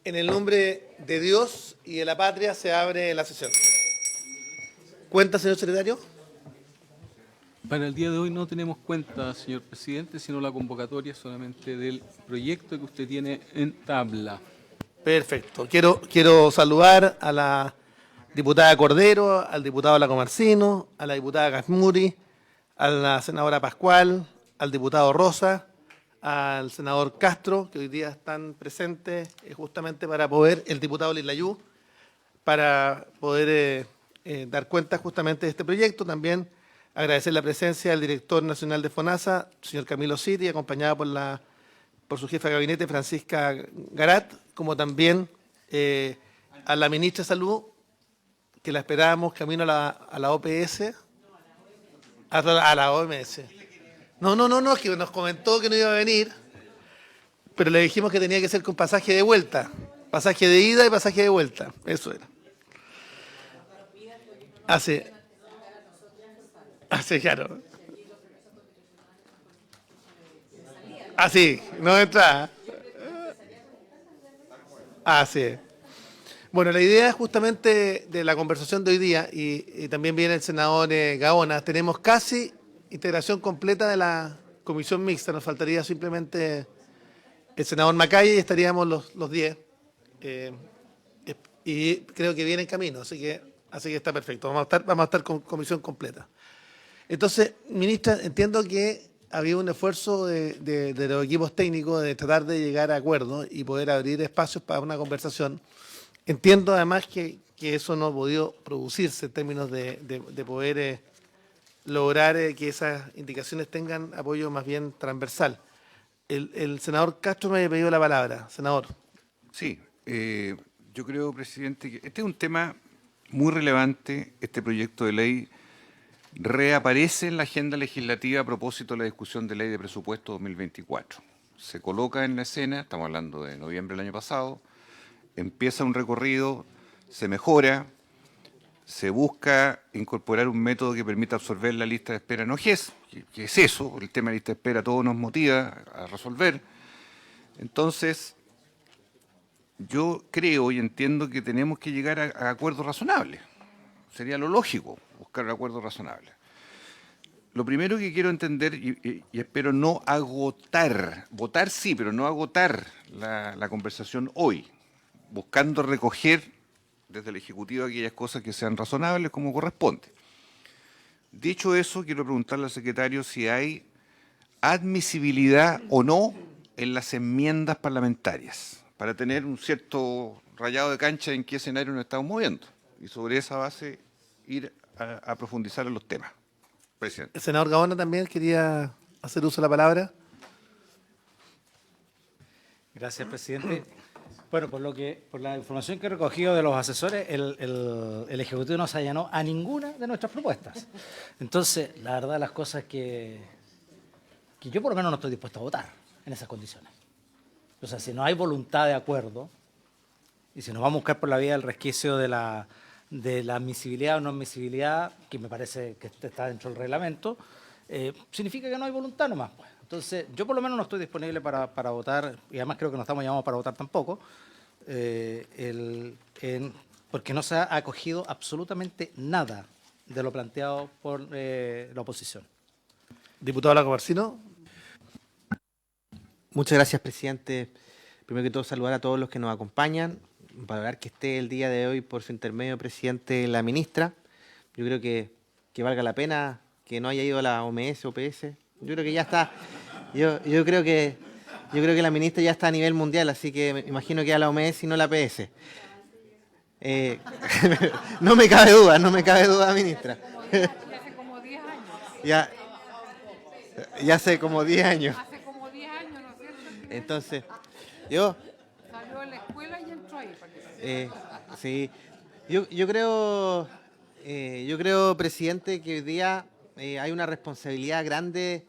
En el nombre de Dios y de la patria se abre la sesión. ¿Cuenta, señor secretario? Para el día de hoy no tenemos cuenta, señor presidente, sino la convocatoria solamente del proyecto que usted tiene en tabla. Perfecto. Quiero saludar a la diputada Cordero, al diputado Lacomarcino, a la diputada Gasmuri, a la senadora Pascual, al diputado Rosa, al senador Castro, que hoy día están presentes justamente para poder, el diputado Lilayú, para poder dar cuenta justamente de este proyecto. También agradecer la presencia del director nacional de FONASA, señor Camilo Citi, acompañado por su jefa de gabinete, Francisca Garat, como también a la ministra de Salud, que la esperábamos camino a la OPS, a la OMS. No, es que nos comentó que no iba a venir, pero le dijimos que tenía que ser con pasaje de vuelta, pasaje de ida y pasaje de vuelta, eso era. Así, claro. Así, no entra. Así. Bueno, la idea justamente de la conversación de hoy día, y también viene el senador Gaona, tenemos casi integración completa de la comisión mixta, nos faltaría simplemente el senador Macaya y estaríamos los 10. Y creo que viene en camino, así que está perfecto. Vamos a estar con comisión completa. Entonces, ministra, entiendo que había un esfuerzo de los equipos técnicos de tratar de llegar a acuerdos y poder abrir espacios para una conversación. Entiendo además que eso no ha podido producirse en términos de poder lograr que esas indicaciones tengan apoyo más bien transversal. El senador Castro me ha pedido la palabra. Senador. Sí, yo creo, presidente, que este es un tema muy relevante. Este proyecto de ley reaparece en la agenda legislativa a propósito de la discusión de ley de presupuesto 2024. Se coloca en la escena, estamos hablando de noviembre del año pasado, empieza un recorrido, se mejora, se busca incorporar un método que permita absorber la lista de espera no GES, que es eso, el tema de lista de espera todo nos motiva a resolver. Entonces, yo creo y entiendo que tenemos que llegar a acuerdos razonables. Sería lo lógico, buscar un acuerdo razonable. Lo primero que quiero entender, y espero no agotar, votar sí, pero no agotar la conversación hoy, buscando recoger desde el Ejecutivo aquellas cosas que sean razonables como corresponde. Dicho eso, quiero preguntarle al secretario si hay admisibilidad o no en las enmiendas parlamentarias, para tener un cierto rayado de cancha en qué escenario nos estamos moviendo, y sobre esa base ir a profundizar en los temas. Presidente. El senador Gaona también quería hacer uso de la palabra. Gracias, presidente. Bueno, por la información que he recogido de los asesores, el Ejecutivo no se allanó a ninguna de nuestras propuestas. Entonces, la verdad, las cosas que yo por lo menos no estoy dispuesto a votar en esas condiciones. O sea, si no hay voluntad de acuerdo y si nos vamos a buscar por la vía del resquicio de la admisibilidad o no admisibilidad, que me parece que está dentro del reglamento, significa que no hay voluntad nomás, pues. Entonces, yo por lo menos no estoy disponible para votar, y además creo que no estamos llamados para votar tampoco, porque no se ha acogido absolutamente nada de lo planteado por la oposición. Diputado Lacomarcino. Muchas gracias, presidente. Primero que todo, saludar a todos los que nos acompañan, valorar que esté el día de hoy por su intermedio, presidente, la ministra. Yo creo que valga la pena que no haya ido a la OMS, OPS. Yo creo que ya está. Yo creo que la ministra ya está a nivel mundial, así que me imagino que a la OMS y no a la PS. No me cabe duda, ministra. Ya hace como 10 años. Ya hace como 10 años. Hace como 10 años, ¿no es cierto? Entonces, yo... Salió de la escuela y entró ahí, parece. Sí, yo creo, presidente, que hoy día hay una responsabilidad grande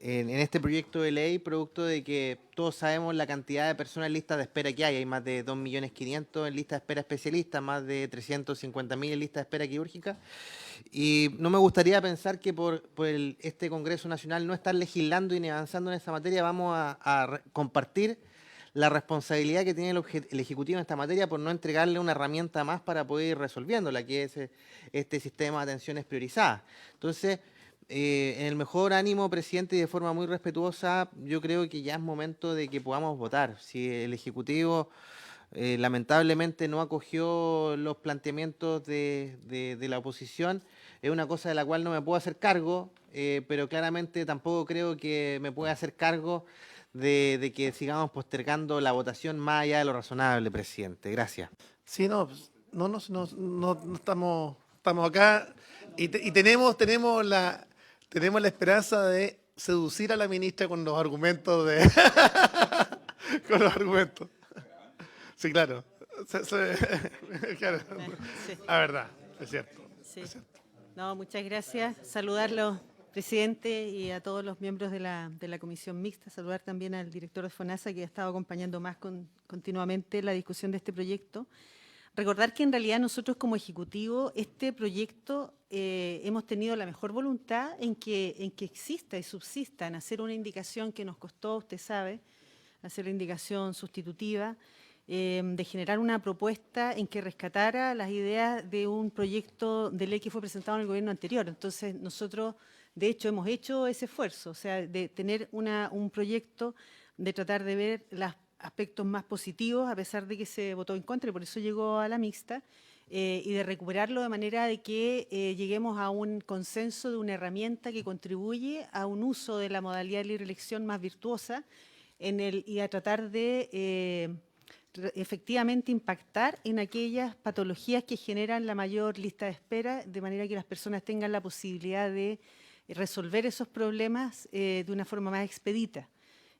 en este proyecto de ley, producto de que todos sabemos la cantidad de personas en lista de espera que hay. Hay más de 2.500.000 en lista de espera especialista, más de 350.000 en lista de espera quirúrgica. Y no me gustaría pensar que por este Congreso Nacional no estar legislando y ni avanzando en esa materia vamos a compartir la responsabilidad que tiene el Ejecutivo en esta materia por no entregarle una herramienta más para poder ir resolviéndola, que es este sistema de atenciones priorizadas. Entonces, en el mejor ánimo, presidente, y de forma muy respetuosa, yo creo que ya es momento de que podamos votar. Si el Ejecutivo lamentablemente no acogió los planteamientos de la oposición, es una cosa de la cual no me puedo hacer cargo, pero claramente tampoco creo que me pueda hacer cargo de que sigamos postergando la votación más allá de lo razonable, presidente. Gracias. Sí, no, pues, no estamos acá y tenemos la esperanza de seducir a la ministra con los argumentos con los argumentos. Sí, claro. Claro. Sí. La verdad, es cierto. Sí. Es cierto. No, muchas gracias. Saludarlos, presidente, y a todos los miembros de la comisión mixta. Saludar también al director de FONASA, que ha estado acompañando más continuamente la discusión de este proyecto. Recordar que en realidad nosotros como Ejecutivo, este proyecto hemos tenido la mejor voluntad en que exista y subsista, en hacer una indicación que nos costó, usted sabe, hacer la indicación sustitutiva, de generar una propuesta en que rescatara las ideas de un proyecto de ley que fue presentado en el gobierno anterior. Entonces, nosotros, de hecho, hemos hecho ese esfuerzo, o sea, de tener un proyecto, de tratar de ver los aspectos más positivos, a pesar de que se votó en contra, y por eso llegó a la mixta, y de recuperarlo de manera de que lleguemos a un consenso de una herramienta que contribuye a un uso de la modalidad de libre elección más virtuosa y a tratar de efectivamente impactar en aquellas patologías que generan la mayor lista de espera, de manera que las personas tengan la posibilidad de resolver esos problemas de una forma más expedita.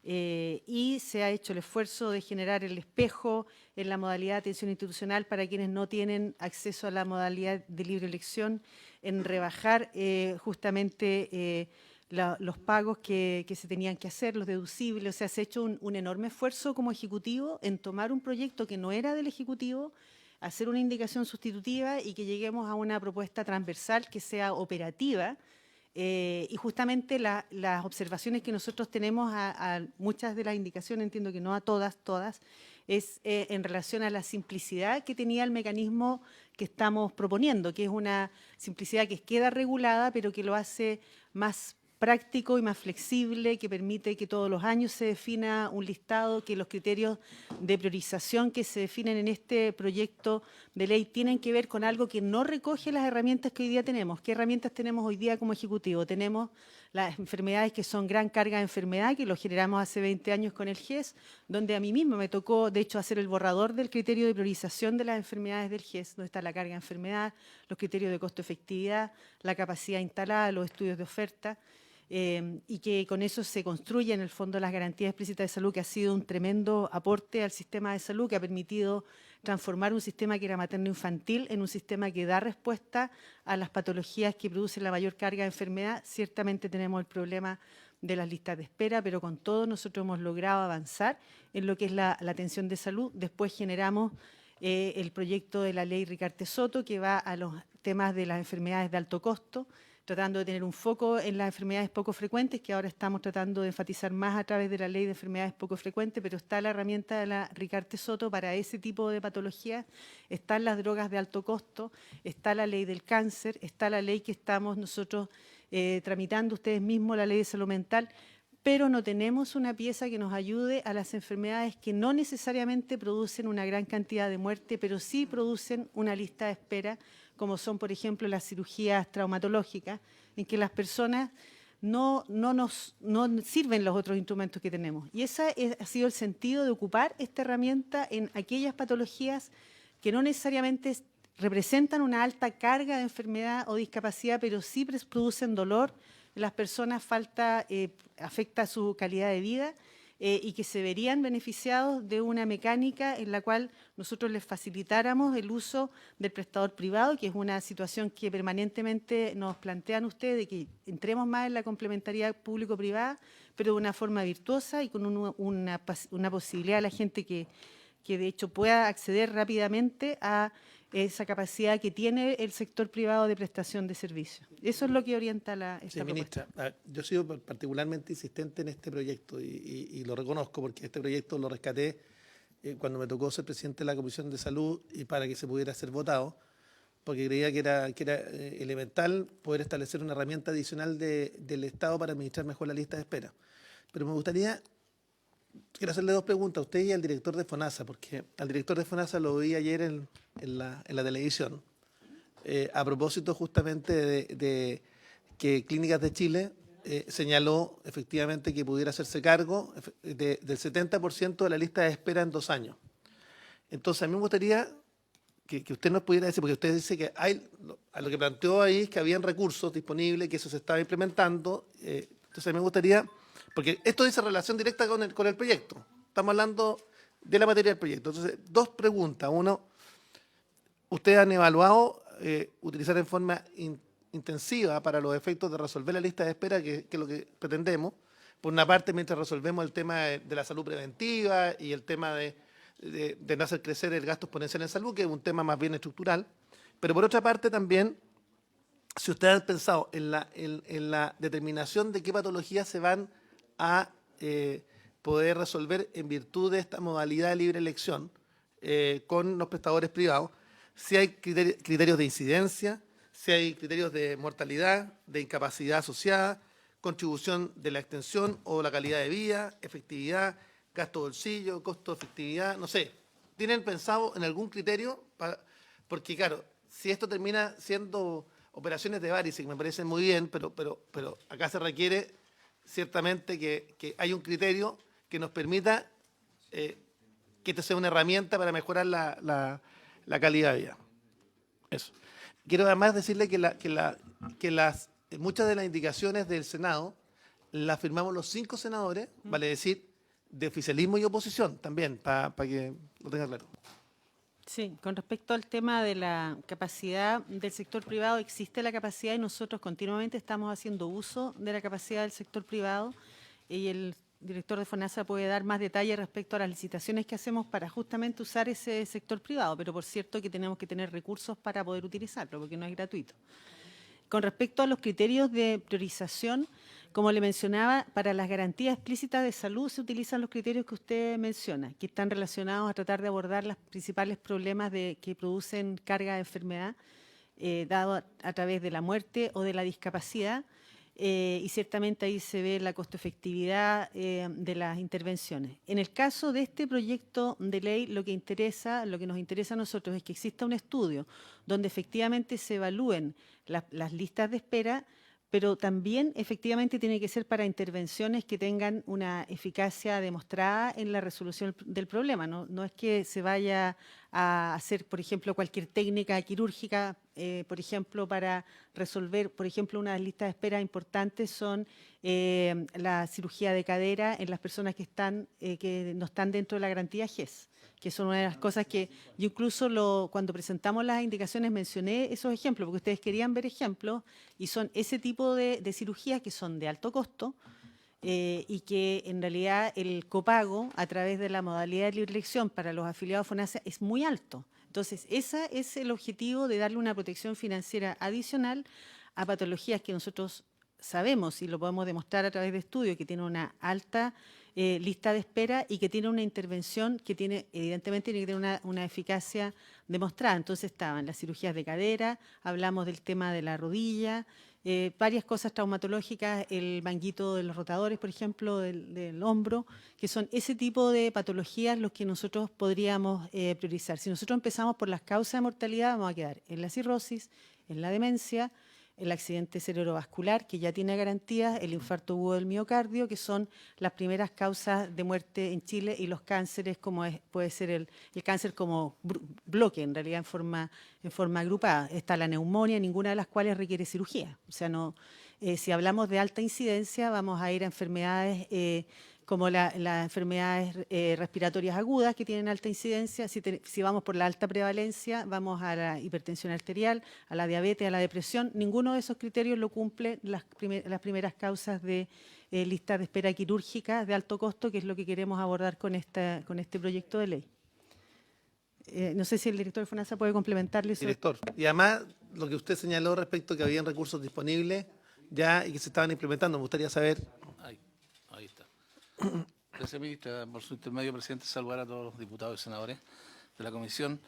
Y se ha hecho el esfuerzo de generar el espejo en la modalidad de atención institucional para quienes no tienen acceso a la modalidad de libre elección, en rebajar justamente los pagos que se tenían que hacer, los deducibles. O sea, se ha hecho un enorme esfuerzo como Ejecutivo en tomar un proyecto que no era del Ejecutivo, hacer una indicación sustitutiva y que lleguemos a una propuesta transversal que sea operativa. Y justamente las observaciones que nosotros tenemos a muchas de las indicaciones, entiendo que no a todas, es en relación a la simplicidad que tenía el mecanismo que estamos proponiendo, que es una simplicidad que queda regulada, pero que lo hace más práctico y más flexible, que permite que todos los años se defina un listado, que los criterios de priorización que se definen en este proyecto de ley tienen que ver con algo que no recoge las herramientas que hoy día tenemos. ¿Qué herramientas tenemos hoy día como Ejecutivo? Tenemos las enfermedades que son gran carga de enfermedad, que lo generamos hace 20 años con el GES, donde a mí mismo me tocó, de hecho, hacer el borrador del criterio de priorización de las enfermedades del GES, donde está la carga de enfermedad, los criterios de costo-efectividad, la capacidad instalada, los estudios de oferta. Y que con eso se construye en el fondo las garantías explícitas de salud, que ha sido un tremendo aporte al sistema de salud, que ha permitido transformar un sistema que era materno-infantil en un sistema que da respuesta a las patologías que producen la mayor carga de enfermedad. Ciertamente tenemos el problema de las listas de espera, pero con todo nosotros hemos logrado avanzar en lo que es la atención de salud. Después generamos el proyecto de la ley Ricarte Soto, que va a los temas de las enfermedades de alto costo, tratando de tener un foco en las enfermedades poco frecuentes, que ahora estamos tratando de enfatizar más a través de la ley de enfermedades poco frecuentes, pero está la herramienta de la Ricarte Soto para ese tipo de patologías, están las drogas de alto costo, está la ley del cáncer, está la ley que estamos nosotros tramitando ustedes mismos, la ley de salud mental, pero no tenemos una pieza que nos ayude a las enfermedades que no necesariamente producen una gran cantidad de muerte, pero sí producen una lista de espera, como son, por ejemplo, las cirugías traumatológicas, en que las personas no sirven los otros instrumentos que tenemos. Y ese ha sido el sentido de ocupar esta herramienta en aquellas patologías que no necesariamente representan una alta carga de enfermedad o discapacidad, pero sí producen dolor en las personas, afecta su calidad de vida, y que se verían beneficiados de una mecánica en la cual nosotros les facilitáramos el uso del prestador privado, que es una situación que permanentemente nos plantean ustedes, de que entremos más en la complementariedad público-privada, pero de una forma virtuosa y con una posibilidad a la gente que de hecho pueda acceder rápidamente a esa capacidad que tiene el sector privado de prestación de servicios. Eso es lo que orienta esta Sí, propuesta. ministra, yo he sido particularmente insistente en este proyecto y lo reconozco porque este proyecto lo rescaté cuando me tocó ser presidente de la Comisión de Salud y para que se pudiera ser votado, porque creía que era elemental poder establecer una herramienta adicional del Estado para administrar mejor la lista de espera. Pero me gustaría, quiero hacerle dos preguntas a usted y al director de FONASA, porque al director de FONASA lo vi ayer en la televisión, a propósito justamente de que Clínicas de Chile señaló efectivamente que pudiera hacerse cargo del 70% de la lista de espera en 2 años. Entonces, a mí me gustaría que usted nos pudiera decir, porque usted dice que a lo que planteó ahí es que habían recursos disponibles, que eso se estaba implementando. Entonces, a mí me gustaría, porque esto dice relación directa con el proyecto. Estamos hablando de la materia del proyecto. Entonces, dos preguntas. Uno, ¿ustedes han evaluado utilizar en forma intensiva para los efectos de resolver la lista de espera, que es lo que pretendemos? Por una parte, mientras resolvemos el tema de la salud preventiva y el tema de no hacer crecer el gasto exponencial en salud, que es un tema más bien estructural. Pero por otra parte también, si ustedes han pensado en la determinación de qué patologías se van a poder resolver en virtud de esta modalidad de libre elección con los prestadores privados, si hay criterios de incidencia, si hay criterios de mortalidad, de incapacidad asociada, contribución de la extensión o la calidad de vida, efectividad, gasto bolsillo, costo de efectividad, no sé. ¿Tienen pensado en algún criterio? Porque claro, si esto termina siendo operaciones de varices, que me parecen muy bien, pero acá se requiere ciertamente que hay un criterio que nos permita que esto sea una herramienta para mejorar la calidad de vida. Eso. Quiero además decirle que muchas de las indicaciones del Senado las firmamos los 5 senadores, vale decir, de oficialismo y oposición también, para que lo tenga claro. Sí, con respecto al tema de la capacidad del sector privado, existe la capacidad y nosotros continuamente estamos haciendo uso de la capacidad del sector privado y el director de FONASA puede dar más detalle respecto a las licitaciones que hacemos para justamente usar ese sector privado, pero por cierto que tenemos que tener recursos para poder utilizarlo, porque no es gratuito. Con respecto a los criterios de priorización, como le mencionaba, para las garantías explícitas de salud se utilizan los criterios que usted menciona, que están relacionados a tratar de abordar los principales problemas que producen carga de enfermedad, dado a través de la muerte o de la discapacidad, y ciertamente ahí se ve la costo-efectividad de las intervenciones. En el caso de este proyecto de ley, lo que nos interesa a nosotros es que exista un estudio donde efectivamente se evalúen las listas de espera, pero también efectivamente tiene que ser para intervenciones que tengan una eficacia demostrada en la resolución del problema. No es que se vaya a hacer, por ejemplo, cualquier técnica quirúrgica, por ejemplo, para resolver, por ejemplo, una lista de espera importantes son la cirugía de cadera en las personas que no están dentro de la garantía GES, que son una de las cosas que yo incluso cuando presentamos las indicaciones mencioné esos ejemplos, porque ustedes querían ver ejemplos, y son ese tipo de cirugías que son de alto costo y que en realidad el copago a través de la modalidad de libre elección para los afiliados a FONASA es muy alto. Entonces, ese es el objetivo de darle una protección financiera adicional a patologías que nosotros sabemos y lo podemos demostrar a través de estudios que tienen una alta lista de espera y que tiene una intervención que evidentemente tiene que tener una eficacia demostrada. Entonces estaban las cirugías de cadera, hablamos del tema de la rodilla, varias cosas traumatológicas, el manguito de los rotadores, por ejemplo, del hombro, que son ese tipo de patologías los que nosotros podríamos priorizar. Si nosotros empezamos por las causas de mortalidad, vamos a quedar en la cirrosis, en la demencia, el accidente cerebrovascular, que ya tiene garantías, el infarto agudo del miocardio, que son las primeras causas de muerte en Chile, y los cánceres, como puede ser el cáncer como bloque, en realidad en forma agrupada. Está la neumonía, ninguna de las cuales requiere cirugía. O sea, si hablamos de alta incidencia, vamos a ir a enfermedades como las enfermedades respiratorias agudas que tienen alta incidencia. Si vamos por la alta prevalencia, vamos a la hipertensión arterial, a la diabetes, a la depresión. Ninguno de esos criterios lo cumple las primeras causas de listas de espera quirúrgica de alto costo, que es lo que queremos abordar con este proyecto de ley. no sé si el director de FONASA puede complementarle eso. Director. Y además, lo que usted señaló respecto a que habían recursos disponibles ya y que se estaban implementando, me gustaría saber. Ahí está. Gracias, ministra. Por su intermedio, presidente, saludar a todos los diputados y senadores de la comisión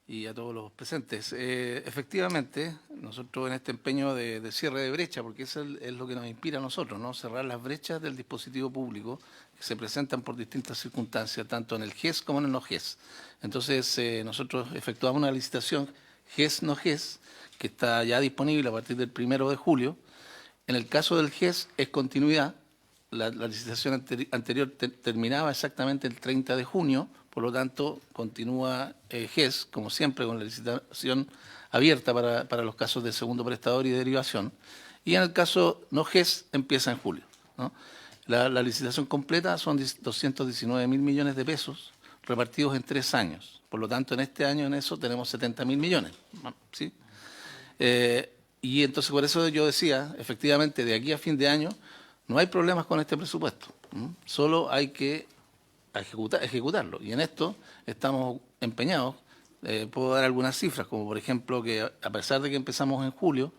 y a todos los presentes. Efectivamente, nosotros en este empeño de cierre de brecha, porque eso es lo que nos inspira a nosotros, ¿no? Cerrar las brechas del dispositivo público que se presentan por distintas circunstancias, tanto en el GES como en el no GES. Entonces, nosotros efectuamos una licitación GES-no GES, que está ya disponible a partir del 1 de julio. En el caso del GES es continuidad. La licitación anterior terminaba exactamente el 30 de junio, por lo tanto, continúa GES, como siempre, con la licitación abierta para los casos de segundo prestador y derivación. Y en el caso no GES, empieza en julio, ¿no? La licitación completa son 219.000 millones de pesos repartidos en 3 años. Por lo tanto, en este año en eso tenemos 70.000 millones, ¿sí? Y entonces, por eso yo decía, efectivamente, de aquí a fin de año no hay problemas con este presupuesto. Solo hay que ejecutarlo. Y en esto estamos empeñados. Puedo dar algunas cifras, como por ejemplo que a pesar de que empezamos en julio,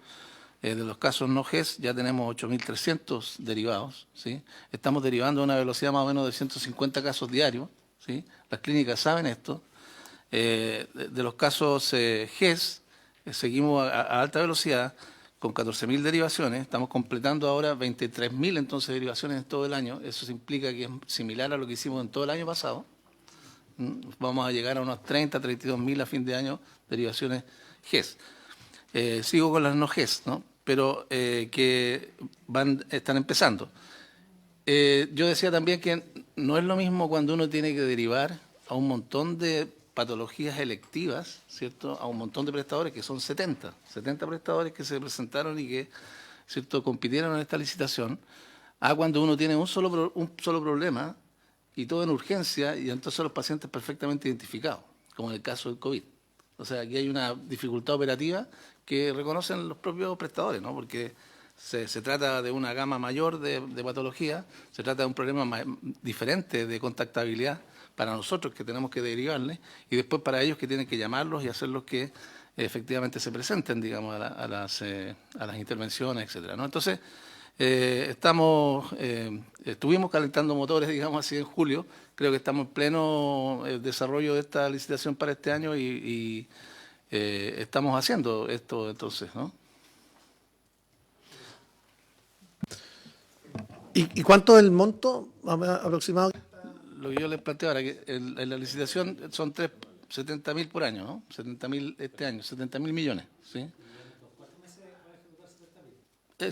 de los casos no GES ya tenemos 8.300 derivados, ¿sí? Estamos derivando a una velocidad más o menos de 150 casos diarios, ¿sí? Las clínicas saben esto. De los casos GES, seguimos a alta velocidad con 14.000 derivaciones. Estamos completando ahora 23.000 entonces derivaciones en todo el año. Eso implica que es similar a lo que hicimos en todo el año pasado. Vamos a llegar a unos 32.000 a fin de año derivaciones GES. Sigo con las no GES, ¿no? Pero que están empezando. Yo decía también que no es lo mismo cuando uno tiene que derivar a un montón de patologías electivas, ¿cierto? A un montón de prestadores, que son 70 prestadores que se presentaron y que, ¿cierto?, compitieron en esta licitación, a cuando uno tiene un solo problema y todo en urgencia, y entonces los pacientes perfectamente identificados, como en el caso del COVID. O sea, aquí hay una dificultad operativa que reconocen los propios prestadores, ¿no? Porque se trata de una gama mayor de patologías, se trata de un problema diferente de contactabilidad para nosotros que tenemos que derivarles, y después para ellos que tienen que llamarlos y hacerlos que efectivamente se presenten, digamos, a las intervenciones, etcétera, ¿no? Entonces, estuvimos calentando motores, digamos así, en julio. Creo que estamos en pleno desarrollo de esta licitación para este año y estamos haciendo esto entonces, ¿no? ¿Y cuánto es el monto aproximado? Lo que yo les planteo ahora, que en la licitación son 70.000 por año, ¿no? 70.000 este año, 70.000 millones, ¿sí?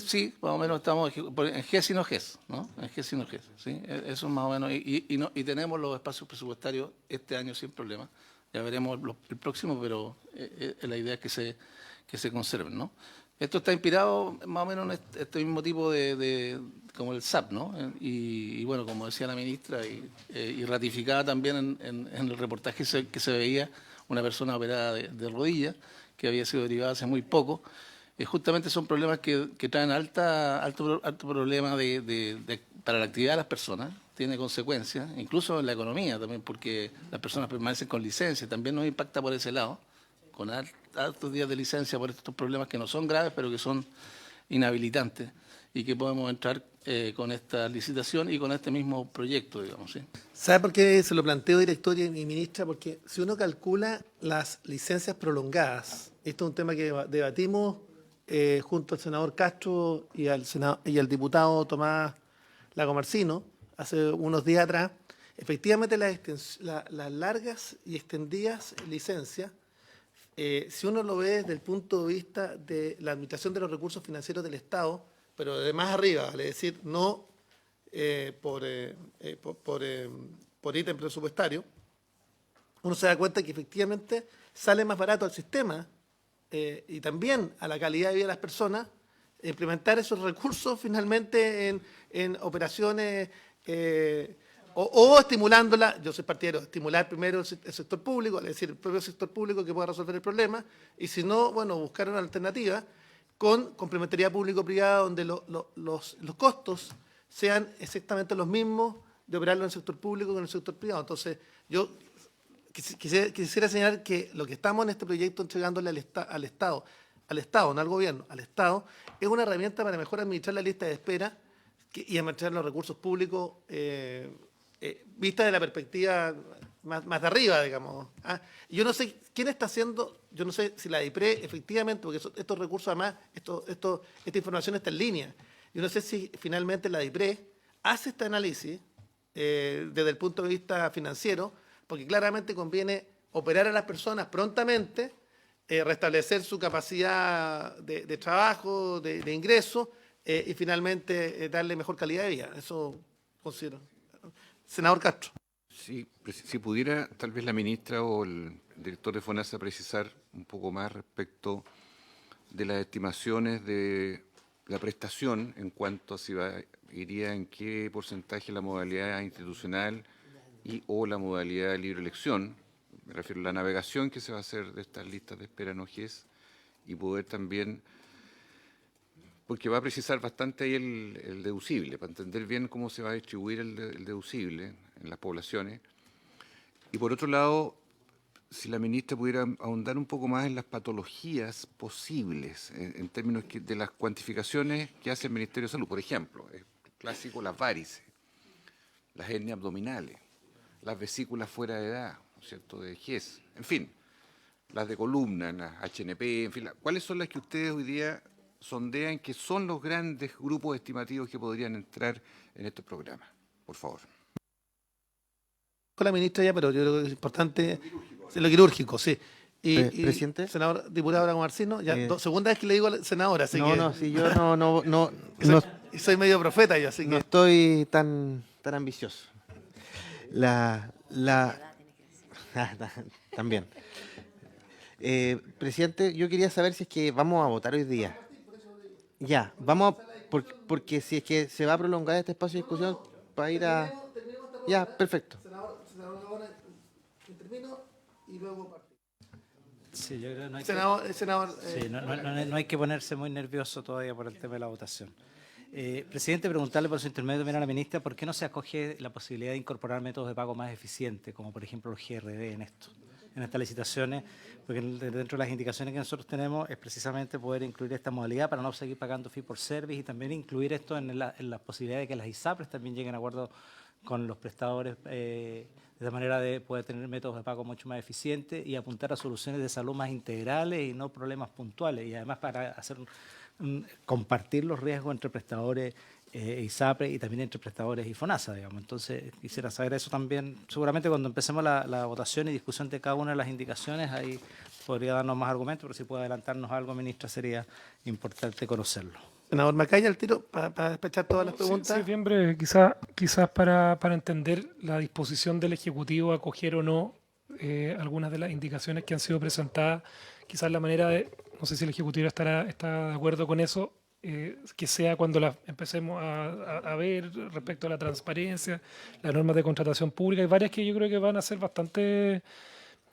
Sí, más o menos estamos en GES y no GES, ¿no? En GES y no GES, ¿sí? Eso es más o menos, y tenemos los espacios presupuestarios este año sin problema. Ya veremos el próximo, pero la idea es que se conserven, ¿no? Esto está inspirado más o menos en este mismo tipo como el SAP, ¿no? Y bueno, como decía la ministra, y ratificada también en el reportaje que se veía, una persona operada de rodilla, que había sido derivada hace muy poco. Justamente son problemas que traen alto problema para la actividad de las personas, tiene consecuencias, incluso en la economía también, porque las personas permanecen con licencia, también nos impacta por ese lado, con altos días de licencia por estos problemas que no son graves, pero que son inhabilitantes, y que podemos entrar con esta licitación y con este mismo proyecto, digamos, ¿sí? ¿Sabe por qué se lo planteo, director y ministra? Porque si uno calcula las licencias prolongadas, esto es un tema que debatimos junto al senador Castro y al diputado Tomás Lagomarsino hace unos días atrás, efectivamente las largas y extendidas licencias, si uno lo ve desde el punto de vista de la administración de los recursos financieros del Estado, pero de más arriba, vale decir, no por ítem presupuestario, uno se da cuenta que efectivamente sale más barato al sistema y también a la calidad de vida de las personas implementar esos recursos finalmente en operaciones o estimulándola. Yo soy partidario de estimular primero el sector público, es decir, el propio sector público que pueda resolver el problema, y si no, bueno, buscar una alternativa con complementariedad público-privada donde los costos sean exactamente los mismos de operarlo en el sector público que en el sector privado. Entonces, yo quisiera señalar que lo que estamos en este proyecto entregándole al Estado, no al gobierno, al Estado, es una herramienta para mejor administrar la lista de espera y administrar los recursos públicos vista de la perspectiva más de arriba, digamos. Yo no sé quién está haciendo, yo no sé si la DIPRE efectivamente, porque estos recursos además, esta información está en línea. Yo no sé si finalmente la DIPRE hace este análisis desde el punto de vista financiero, porque claramente conviene operar a las personas prontamente, restablecer su capacidad de trabajo, de ingreso, y finalmente darle mejor calidad de vida. Eso considero. Senador Castro. Sí, si pudiera tal vez la ministra o el director de FONASA precisar un poco más respecto de las estimaciones de la prestación en cuanto a si iría en qué porcentaje la modalidad institucional y o la modalidad de libre elección. Me refiero a la navegación que se va a hacer de estas listas de espera en OGES y poder también, porque va a precisar bastante ahí el deducible, para entender bien cómo se va a distribuir el deducible en las poblaciones. Y por otro lado, si la ministra pudiera ahondar un poco más en las patologías posibles, en términos de las cuantificaciones que hace el Ministerio de Salud. Por ejemplo, es clásico las varices, las hernias abdominales, las vesículas fuera de edad, ¿no es cierto?, de GES, en fin, las de columna, las HNP, en fin, ¿cuáles son las que ustedes hoy día sondean que son los grandes grupos estimativos que podrían entrar en estos programas? Por favor. Con la ministra ya, pero yo creo que es importante lo quirúrgico, sí. Presidente. Senador, diputado Braga Marcino, ya segunda vez que le digo senadora, así que... No, si yo no soy medio profeta yo, así no que... estoy tan ambicioso. También. Presidente, yo quería saber si es que vamos a votar hoy día. Ya, vamos, porque si es que se va a prolongar este espacio de discusión para ir a... Ya, perfecto. Senador, ahora termino y luego partimos. Sí, yo creo que no hay Senador, sí, no hay que ponerse muy nervioso todavía por el tema de la votación. Presidente, preguntarle por su intermedio también a la ministra, ¿por qué no se acoge la posibilidad de incorporar métodos de pago más eficientes, como por ejemplo los GRD en estas licitaciones? Porque dentro de las indicaciones que nosotros tenemos es precisamente poder incluir esta modalidad para no seguir pagando fee por service y también incluir esto en la posibilidad de que las ISAPRES también lleguen a acuerdo con los prestadores de manera de poder tener métodos de pago mucho más eficientes y apuntar a soluciones de salud más integrales y no problemas puntuales, y además para hacer compartir los riesgos entre prestadores ISAPRE y también entre prestadores y FONASA, digamos. Entonces, quisiera saber eso también. Seguramente cuando empecemos la votación y discusión de cada una de las indicaciones, ahí podría darnos más argumentos, pero si puede adelantarnos algo, ministra, sería importante conocerlo. senador Macaya, al tiro, para despechar todas las preguntas. Sí, bien breve. Quizás para entender la disposición del Ejecutivo a acoger o no algunas de las indicaciones que han sido presentadas, quizás la manera de, no sé si el Ejecutivo está de acuerdo con eso, que sea cuando las empecemos a ver respecto a la transparencia, las normas de contratación pública. Hay varias que yo creo que van a ser bastante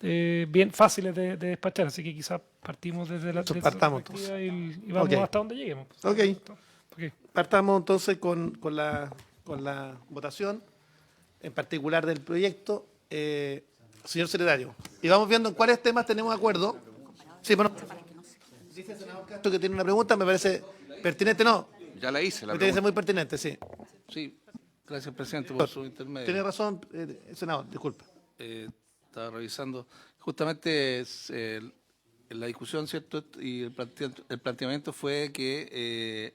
bien fáciles de despachar, así que quizás partimos desde la perspectiva y vamos hasta donde lleguemos. Okay. Partamos entonces con la votación, en particular del proyecto. Señor secretario, y vamos viendo en cuáles temas tenemos acuerdo. Sí, bueno, dice el senador Castro que tiene una pregunta, me parece pertinente, ¿no? Ya la hice, la Me pregunta. parece muy pertinente, sí. Sí, gracias, presidente, por su intermedio. Tiene razón, senador, disculpa. Estaba revisando. Justamente la discusión, ¿cierto? Y el planteamiento fue que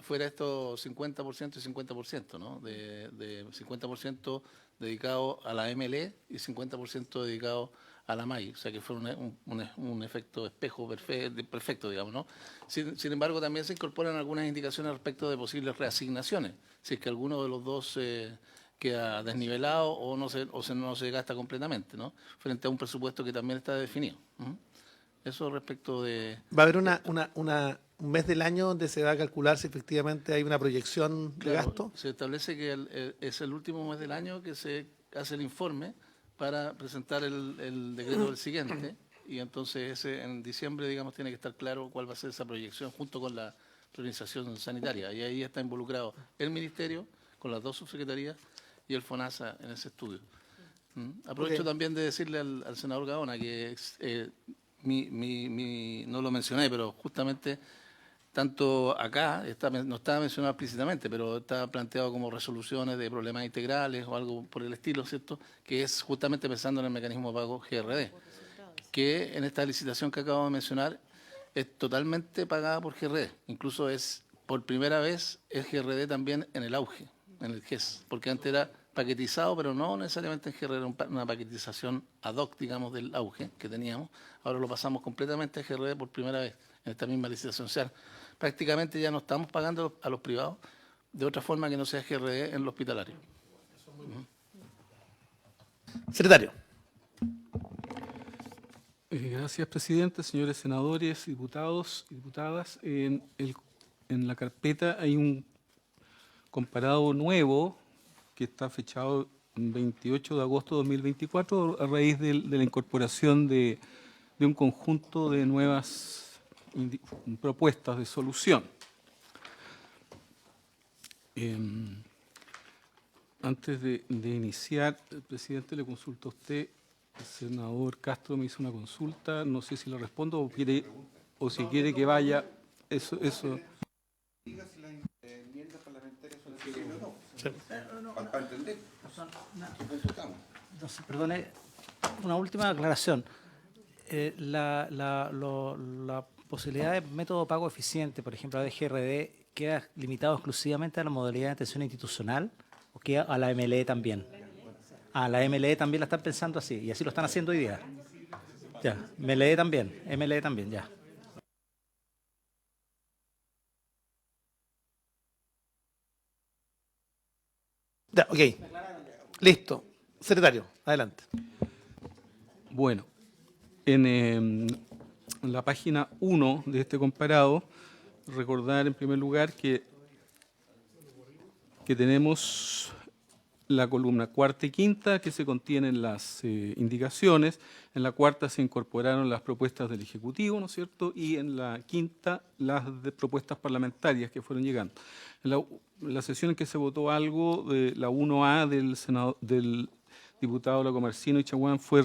fuera esto 50% y 50%, ¿no? De 50% dedicado a la MLE y 50% dedicado a la MAI, o sea que fue un efecto espejo perfecto, digamos, ¿no? Sin embargo, también se incorporan algunas indicaciones respecto de posibles reasignaciones, si es que alguno de los dos queda desnivelado o no se gasta completamente, ¿no? Frente a un presupuesto que también está definido. Eso respecto de... ¿Va a haber un mes del año donde se va a calcular si efectivamente hay una proyección de gasto? Se establece que es el último mes del año que se hace el informe para presentar el decreto del siguiente, y entonces en diciembre, digamos, tiene que estar claro cuál va a ser esa proyección junto con la priorización sanitaria, y ahí está involucrado el Ministerio con las dos subsecretarías y el FONASA en ese estudio. Aprovecho Ok. también de decirle al senador Gaona que no lo mencioné, pero justamente tanto acá, no estaba mencionado explícitamente, pero está planteado como resoluciones de problemas integrales o algo por el estilo, ¿cierto? Que es justamente pensando en el mecanismo de pago GRD, que en esta licitación que acabo de mencionar es totalmente pagada por GRD. Incluso es por primera vez el GRD también en el auge, en el GES, porque antes era paquetizado, pero no necesariamente en GRD, era una paquetización ad hoc, digamos, del auge que teníamos. Ahora lo pasamos completamente a GRD por primera vez en esta misma licitación. O sea, prácticamente ya no estamos pagando a los privados de otra forma que no sea GRD en lo hospitalario. Secretario. Gracias, presidente. Señores senadores, diputados y diputadas, en la carpeta hay un comparado nuevo que está fechado el 28 de agosto de 2024 a raíz de la incorporación de un conjunto de nuevas propuestas de solución. Antes de iniciar, presidente, le consulto a usted. El senador Castro me hizo una consulta, no sé si le respondo o si quiere que vaya. Eso. Diga si las enmiendas parlamentarias son accesibles o no. Para entender. ¿Qué punto estamos? No sé, perdone, una última aclaración. La posibilidad de método de pago eficiente, por ejemplo, la de GRD, ¿queda limitado exclusivamente a la modalidad de atención institucional o queda a la MLE también? Ah, la MLE también la están pensando así, y así lo están haciendo hoy día. Ya, MLE también, ya. Ya, ok. Listo. Secretario, adelante. Bueno, en la página 1 de este comparado, recordar en primer lugar que tenemos la columna cuarta y quinta, que se contienen las indicaciones. En la cuarta se incorporaron las propuestas del Ejecutivo, ¿no es cierto? Y en la quinta las propuestas parlamentarias que fueron llegando. En la sesión en que se votó algo, de la 1A del diputado Lacomarcino y Chaguán fue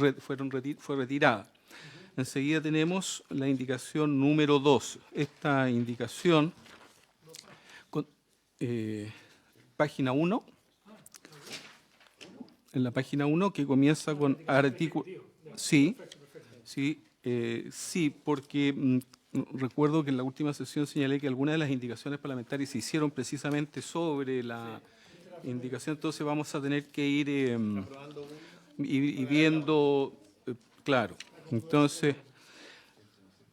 retirada. Enseguida tenemos la indicación número 2. Esta indicación, página 1, en la página 1 que comienza con artículo. Sí, porque recuerdo que en la última sesión señalé que algunas de las indicaciones parlamentarias se hicieron precisamente sobre la indicación, entonces vamos a tener que ir viendo, claro. Entonces,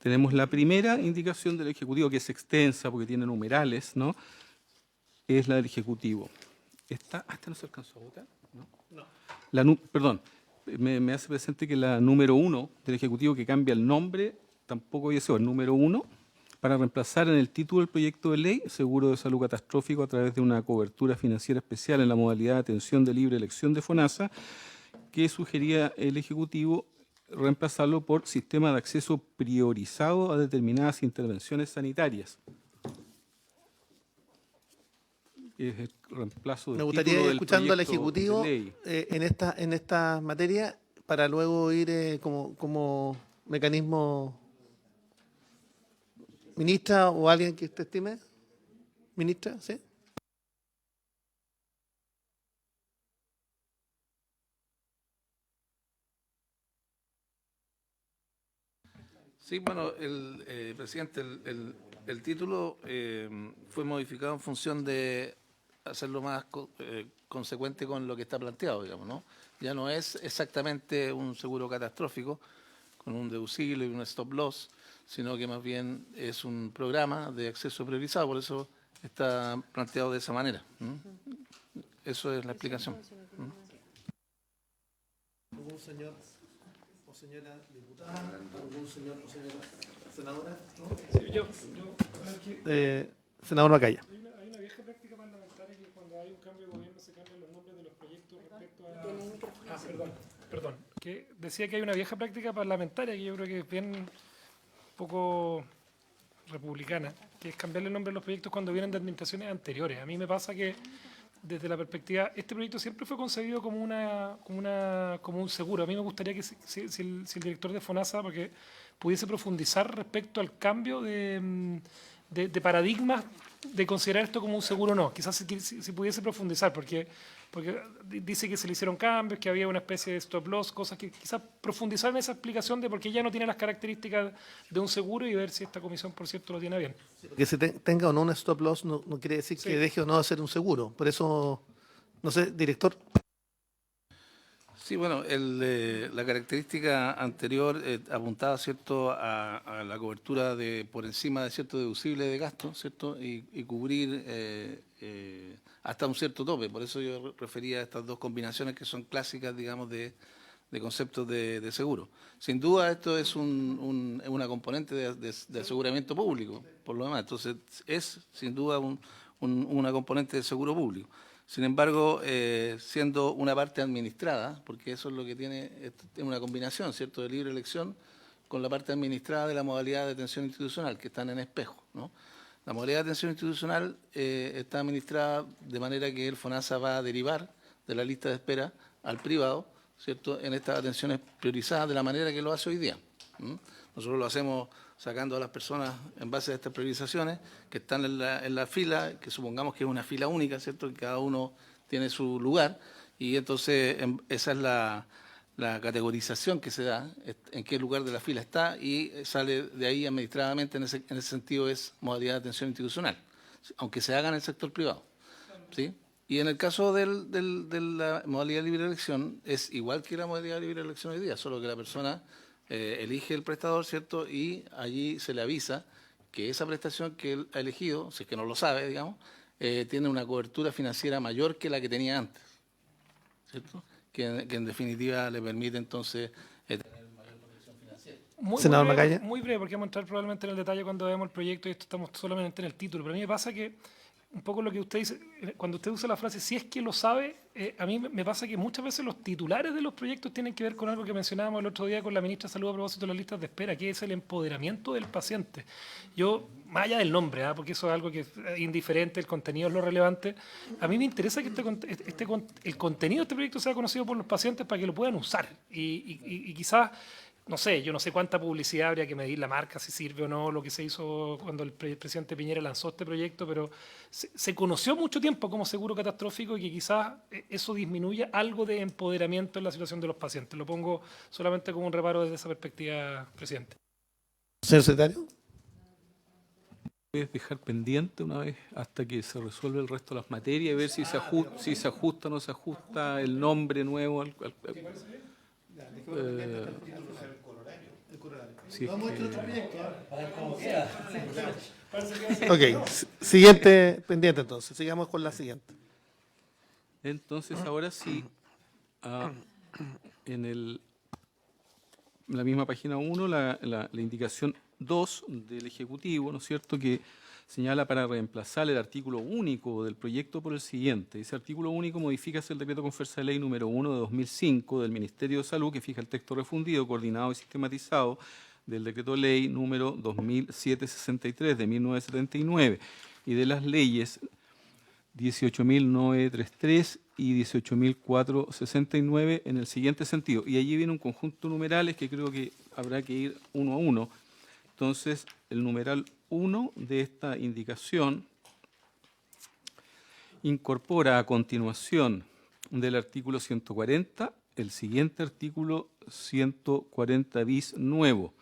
tenemos la primera indicación del Ejecutivo, que es extensa porque tiene numerales, ¿no? Es la del Ejecutivo. ¿Esta no se alcanzó a votar? Perdón, me hace presente que la número 1 del Ejecutivo, que cambia el nombre, tampoco había sido el número 1, para reemplazar en el título del proyecto de ley seguro de salud catastrófico a través de una cobertura financiera especial en la modalidad de atención de libre elección de FONASA, que sugería el Ejecutivo reemplazarlo por sistema de acceso priorizado a determinadas intervenciones sanitarias. Es el reemplazo del Me gustaría ir título del escuchando al proyecto Ejecutivo de ley. en esta materia para luego ir como mecanismo. Ministra o alguien que usted estime. Ministra, ¿sí? Sí, bueno, presidente, el título fue modificado en función de hacerlo más consecuente con lo que está planteado, digamos, ¿no? Ya no es exactamente un seguro catastrófico con un deducible y un stop loss, sino que más bien es un programa de acceso priorizado, por eso está planteado de esa manera. Eso es la explicación. ¿Algún señor o señora diputada? ¿Algún señor o señora senadora? Senador Macaya. Hay una vieja práctica parlamentaria que cuando hay un cambio de gobierno se cambian los nombres de los proyectos respecto a... Perdón. Que decía que hay una vieja práctica parlamentaria que yo creo que es bien poco republicana, que es cambiarle el nombre a los proyectos cuando vienen de administraciones anteriores. A mí me pasa que desde la perspectiva, este proyecto siempre fue concebido como un seguro. A mí me gustaría que si el director de FONASA, porque pudiese profundizar respecto al cambio de paradigmas de considerar esto como un seguro o no. Quizás si pudiese profundizar, porque dice que se le hicieron cambios, que había una especie de stop loss, cosas que quizás profundizar en esa explicación de por qué ya no tiene las características de un seguro y ver si esta comisión, por cierto, lo tiene bien. Que se tenga o no un stop loss no quiere decir que deje o no de ser un seguro. Por eso, no sé, director. Sí, bueno, la característica anterior apuntaba, ¿cierto?, a la cobertura por encima de cierto deducible de gasto, ¿cierto?, y cubrir hasta un cierto tope. Por eso yo refería a estas dos combinaciones que son clásicas, digamos, de conceptos de seguro. Sin duda esto es una componente de aseguramiento público, por lo demás. Entonces es sin duda una componente de seguro público. Sin embargo, siendo una parte administrada, porque eso es lo que tiene, es una combinación, ¿cierto?, de libre elección con la parte administrada de la modalidad de atención institucional, que están en espejo, ¿no? La modalidad de atención institucional está administrada de manera que el FONASA va a derivar de la lista de espera al privado, ¿cierto?, en estas atenciones priorizadas de la manera que lo hace hoy día. Nosotros lo hacemos sacando a las personas en base a estas priorizaciones que están en la fila, que supongamos que es una fila única, ¿cierto?, que cada uno tiene su lugar, y entonces esa es la categorización que se da, en qué lugar de la fila está, y sale de ahí administradamente, en ese sentido es modalidad de atención institucional, aunque se haga en el sector privado, ¿sí? Y en el caso de la modalidad de libre elección, es igual que la modalidad de libre elección hoy día, solo que la persona elige el prestador, ¿cierto?, y allí se le avisa que esa prestación que él ha elegido, si es que no lo sabe, digamos, tiene una cobertura financiera mayor que la que tenía antes, ¿cierto?, que en definitiva le permite entonces tener mayor protección financiera. Senador Macaya. Muy breve, porque vamos a entrar probablemente en el detalle cuando veamos el proyecto, y esto estamos solamente en el título, pero a mí me pasa que un poco lo que usted dice, cuando usted usa la frase "si es que lo sabe", a mí me pasa que muchas veces los titulares de los proyectos tienen que ver con algo que mencionábamos el otro día con la ministra de Salud a propósito de las listas de espera, que es el empoderamiento del paciente. Yo, más allá del nombre, porque eso es algo que es indiferente, el contenido es lo relevante, a mí me interesa que el contenido de este proyecto sea conocido por los pacientes para que lo puedan usar. Y quizás, no sé, yo no sé cuánta publicidad habría que medir la marca, si sirve o no, lo que se hizo cuando el presidente Piñera lanzó este proyecto, pero se conoció mucho tiempo como seguro catastrófico y que quizás eso disminuya algo de empoderamiento en la situación de los pacientes. Lo pongo solamente como un reparo desde esa perspectiva, presidente. Señor secretario. Puedes dejar pendiente una vez hasta que se resuelve el resto de las materias y ver si se ajusta o no se ajusta el nombre nuevo al sí, Ok, siguiente pendiente entonces. Sigamos con la siguiente. Entonces, ahora sí, en la misma página 1, la indicación 2 del Ejecutivo, ¿no es cierto?, que señala para reemplazar el artículo único del proyecto por el siguiente. Ese artículo único modifica el decreto con fuerza de ley número 1 de 2005 del Ministerio de Salud, que fija el texto refundido, coordinado y sistematizado del decreto ley número 2763 de 1979 y de las leyes 18.933 y 18.469 en el siguiente sentido. Y allí viene un conjunto de numerales que creo que habrá que ir uno a uno. Entonces, el numeral 1 de esta indicación incorpora a continuación del artículo 140 el siguiente artículo 140 bis nuevo.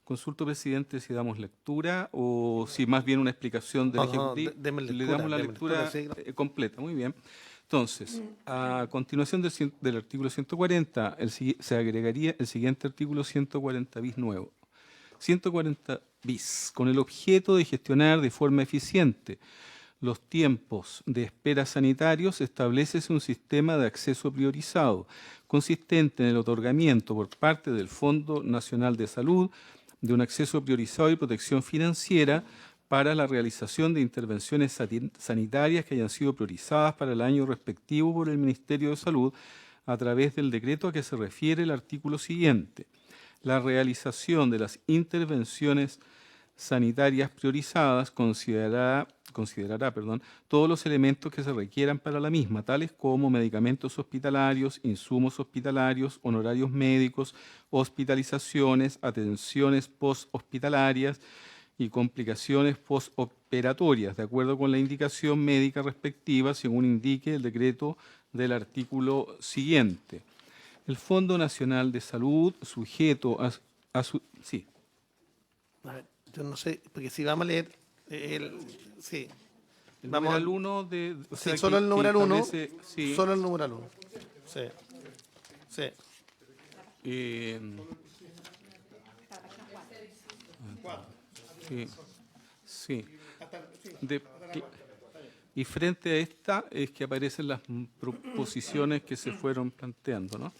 Consulto, presidente, si damos lectura o si más bien una explicación del Ejecutivo. Le damos la lectura completa. Muy bien. Entonces, a continuación del artículo 140, se agregaría el siguiente artículo 140 bis nuevo. 140 bis, con el objeto de gestionar de forma eficiente los tiempos de espera sanitarios, establece un sistema de acceso priorizado, consistente en el otorgamiento por parte del Fondo Nacional de Salud de un acceso priorizado y protección financiera para la realización de intervenciones sanitarias que hayan sido priorizadas para el año respectivo por el Ministerio de Salud a través del decreto a que se refiere el artículo siguiente. La realización de las intervenciones sanitarias priorizadas considerará todos los elementos que se requieran para la misma, tales como medicamentos hospitalarios, insumos hospitalarios, honorarios médicos, hospitalizaciones, atenciones posthospitalarias y complicaciones postoperatorias, de acuerdo con la indicación médica respectiva, según indique el decreto del artículo siguiente. El Fondo Nacional de Salud, sujeto a su... Sí. A ver, yo no sé, porque si vamos a leer sí. El Vamos numeral 1 de... o sea, sí, solo el numeral 1. Sí. Solo el numeral 1. Sí. Sí. Sí. Sí. Y frente a esta es que aparecen las proposiciones que se fueron planteando, ¿no?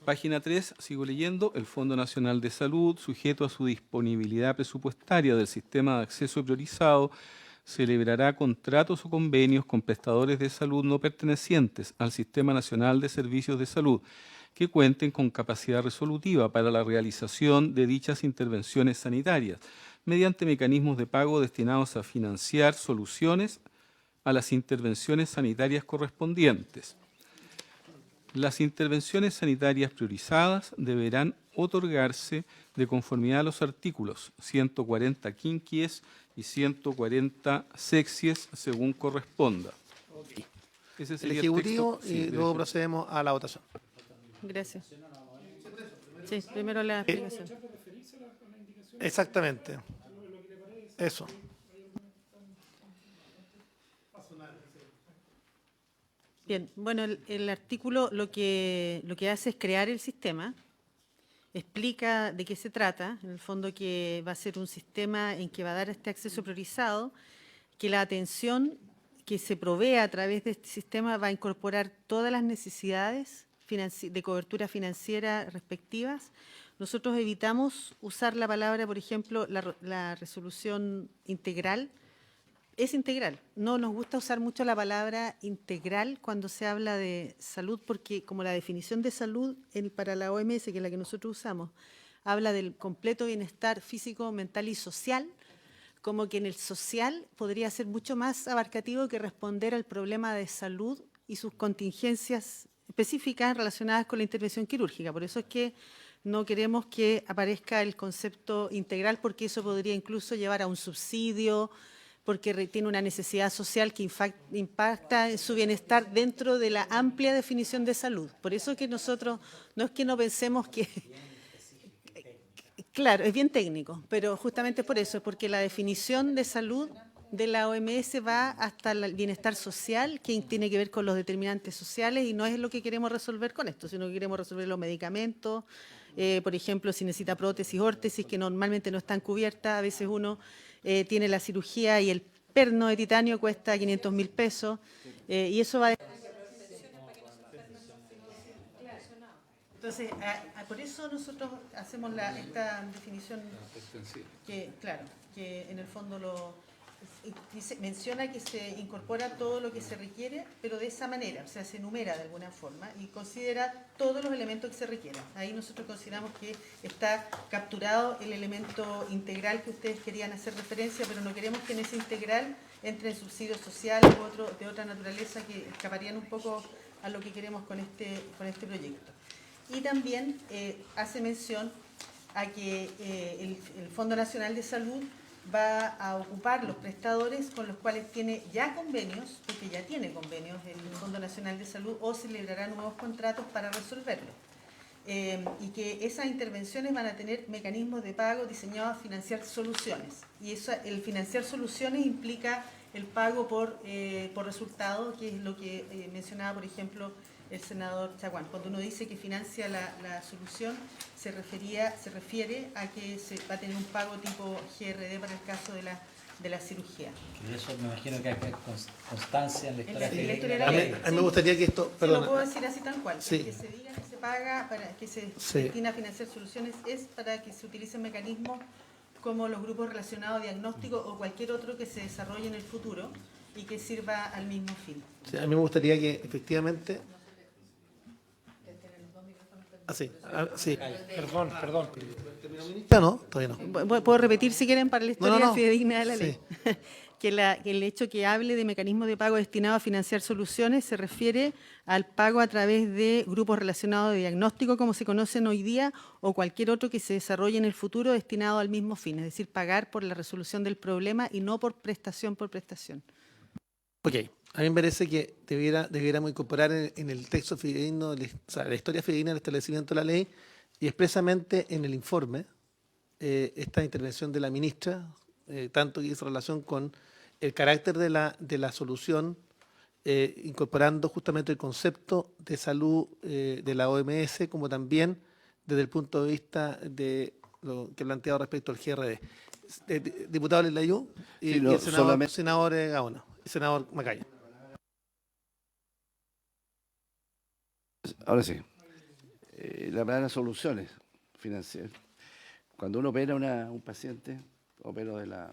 Página 3, sigo leyendo, el Fondo Nacional de Salud, sujeto a su disponibilidad presupuestaria del sistema de acceso priorizado, celebrará contratos o convenios con prestadores de salud no pertenecientes al Sistema Nacional de Servicios de Salud, que cuenten con capacidad resolutiva para la realización de dichas intervenciones sanitarias, mediante mecanismos de pago destinados a financiar soluciones a las intervenciones sanitarias correspondientes. Las intervenciones sanitarias priorizadas deberán otorgarse de conformidad a los artículos 140 quinquies y 140 sexies según corresponda. Ese El sería Ejecutivo texto, sí, y del luego procedemos a la votación. Gracias. Sí, primero la explicación. Exactamente. Eso. Bien, bueno, el artículo lo que hace es crear el sistema, explica de qué se trata, en el fondo que va a ser un sistema en que va a dar este acceso priorizado, que la atención que se provea a través de este sistema va a incorporar todas las necesidades de cobertura financiera respectivas. Nosotros evitamos usar la palabra, por ejemplo, la resolución integral. Es integral. No nos gusta usar mucho la palabra integral cuando se habla de salud, porque como la definición de salud para la OMS, que es la que nosotros usamos, habla del completo bienestar físico, mental y social, como que en el social podría ser mucho más abarcativo que responder al problema de salud y sus contingencias específicas relacionadas con la intervención quirúrgica. Por eso es que no queremos que aparezca el concepto integral, porque eso podría incluso llevar a un subsidio, porque tiene una necesidad social que impacta en su bienestar dentro de la amplia definición de salud. Por eso que nosotros, no es que no pensemos que... Claro, es bien técnico, pero justamente por eso, porque la definición de salud de la OMS va hasta el bienestar social, que tiene que ver con los determinantes sociales, y no es lo que queremos resolver con esto, sino que queremos resolver los medicamentos, por ejemplo, si necesita prótesis, órtesis, que normalmente no están cubiertas, a veces uno tiene la cirugía y el perno de titanio cuesta 500.000 pesos, y eso va... Entonces, por eso nosotros hacemos esta definición que, claro, que en el fondo menciona que se incorpora todo lo que se requiere, pero de esa manera, o sea, se enumera de alguna forma y considera todos los elementos que se requieran. Ahí nosotros consideramos que está capturado el elemento integral que ustedes querían hacer referencia, pero no queremos que en ese integral entren subsidios sociales u de otra naturaleza que escaparían un poco a lo que queremos con este proyecto. Y también hace mención a que el Fondo Nacional de Salud va a ocupar los prestadores con los cuales tiene ya convenios, porque ya tiene convenios el Fondo Nacional de Salud, o celebrará nuevos contratos para resolverlo. Y que esas intervenciones van a tener mecanismos de pago diseñados a financiar soluciones. Y el financiar soluciones implica el pago por resultado, que es lo que mencionaba, por ejemplo, el senador Chaguán. Cuando uno dice que financia la solución, se refiere a que se va a tener un pago tipo GRD para el caso de la cirugía. Y eso me imagino que hay constancia en la historia de la ley. A mí me gustaría que esto... Sí, lo puedo decir así tal cual. Sí. Que se diga que se paga, para que se destina a financiar soluciones, es para que se utilicen mecanismos como los grupos relacionados a diagnóstico o cualquier otro que se desarrolle en el futuro y que sirva al mismo fin. Sí, a mí me gustaría que efectivamente... Así, sí. Perdón. ¿Ya no? Todavía no. ¿Puedo repetir si quieren para la historia no. fidedigna de la Sí. ley? Que el hecho que hable de mecanismo de pago destinado a financiar soluciones se refiere al pago a través de grupos relacionados de diagnóstico, como se conocen hoy día, o cualquier otro que se desarrolle en el futuro destinado al mismo fin, es decir, pagar por la resolución del problema y no por prestación por prestación. Ok, a mí me parece que debiéramos incorporar en el texto fidedigno, o sea, la historia fidedigna del establecimiento de la ley y expresamente en el informe esta intervención de la ministra, tanto que hizo relación con el carácter de la solución, incorporando justamente el concepto de salud de la OMS, como también desde el punto de vista de lo que he planteado respecto al GRD. Diputado Lilayú y, Sí, no, y el solamente- senador Gaona, el senador Macaya. Ahora sí. La palabra soluciones financieras. Cuando uno opera a un paciente, opero de la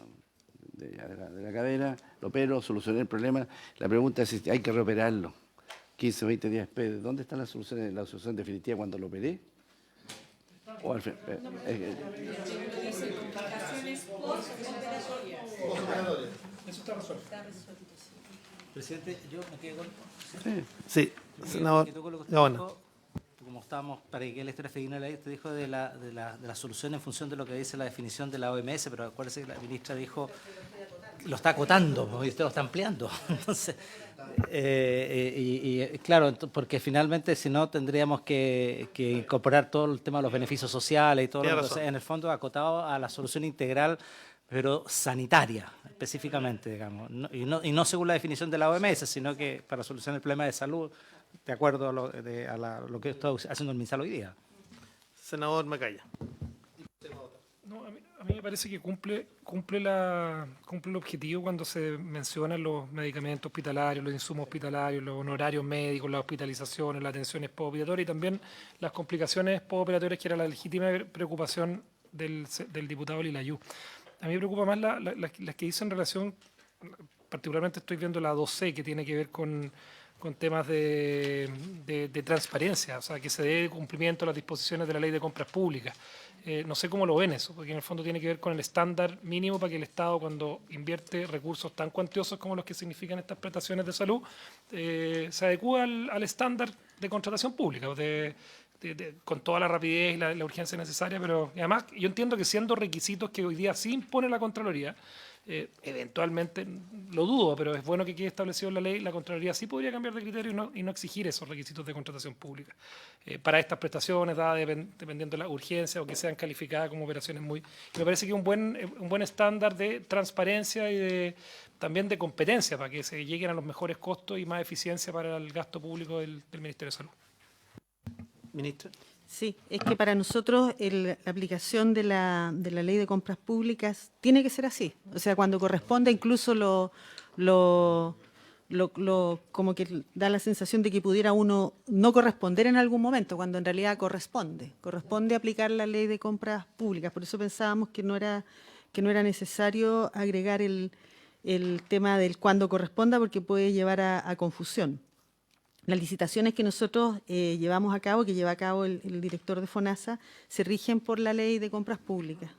cadera, lo opero, solucioné el problema. La pregunta es si hay que reoperarlo 15 o 20 días después. ¿Dónde está la solución definitiva cuando lo operé? O al fin, Presidente, yo me quedo con... Sí, senador Gaona. Como estábamos, para que la historia fidedigna de la ley, usted dijo de la solución en función de lo que dice la definición de la OMS, pero acuérdese que la ministra dijo, lo está acotando, y usted lo está ampliando. Entonces, claro, porque finalmente si no tendríamos que incorporar todo el tema de los beneficios sociales y todo lo Tiene que, razón. en el fondo acotado a la solución integral, pero sanitaria específicamente, digamos, y no según la definición de la OMS, sino que para solucionar el problema de salud, de acuerdo a lo que está haciendo el MinSal hoy día. Senador Macaya. No, a mí me parece que cumple el objetivo cuando se mencionan los medicamentos hospitalarios, los insumos hospitalarios, los honorarios médicos, las hospitalizaciones, las atenciones postoperatorias y también las complicaciones postoperatorias, que era la legítima preocupación del diputado Lilayú. A mí me preocupa más las que dicen relación, particularmente estoy viendo la 2C, que tiene que ver con temas de transparencia, o sea, que se dé cumplimiento a las disposiciones de la Ley de Compras Públicas. No sé cómo lo ven eso, porque en el fondo tiene que ver con el estándar mínimo para que el Estado, cuando invierte recursos tan cuantiosos como los que significan estas prestaciones de salud, se adecúa al estándar de contratación pública, con toda la rapidez y la urgencia necesaria, pero además yo entiendo que siendo requisitos que hoy día sí impone la Contraloría, eventualmente, lo dudo, pero es bueno que quede establecido en la ley, la Contraloría sí podría cambiar de criterio y no exigir esos requisitos de contratación pública para estas prestaciones, dadas dependiendo de la urgencia o que sean calificadas como operaciones muy... Y me parece que un buen estándar de transparencia y también de competencia para que se lleguen a los mejores costos y más eficiencia para el gasto público del Ministerio de Salud. Ministra. Sí, es que para nosotros la aplicación de la Ley de Compras Públicas tiene que ser así. O sea, cuando corresponde, incluso como que da la sensación de que pudiera uno no corresponder en algún momento, cuando en realidad corresponde aplicar la Ley de Compras Públicas. Por eso pensábamos que no era necesario agregar el tema del cuando corresponda, porque puede llevar a confusión. Las licitaciones que nosotros llevamos a cabo, que lleva a cabo el director de FONASA, se rigen por la Ley de Compras Públicas.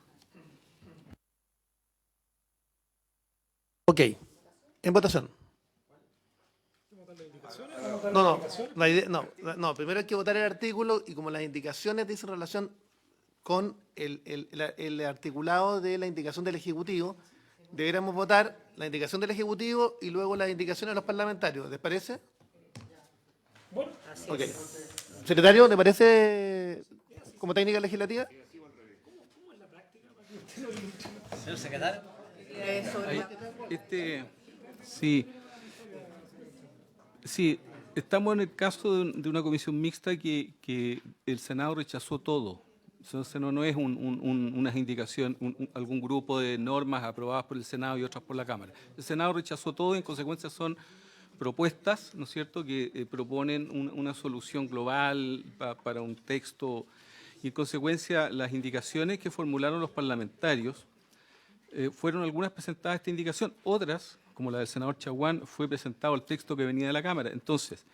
Ok, en votación. No, primero hay que votar el artículo y como las indicaciones dicen relación con el articulado de la indicación del Ejecutivo, deberíamos votar la indicación del Ejecutivo y luego las indicaciones de los parlamentarios. ¿Les parece? Bueno, Ok. Secretario, ¿le parece como técnica legislativa? Señor secretario. Sí, estamos en el caso de una comisión mixta que el Senado rechazó todo. Entonces no es unas indicaciones, algún grupo de normas aprobadas por el Senado y otras por la Cámara. El Senado rechazó todo y en consecuencia son propuestas, ¿no es cierto?, que proponen una solución global para un texto y en consecuencia las indicaciones que formularon los parlamentarios fueron algunas presentadas a esta indicación, otras, como la del senador Chaguán, fue presentado el texto que venía de la Cámara. Entonces,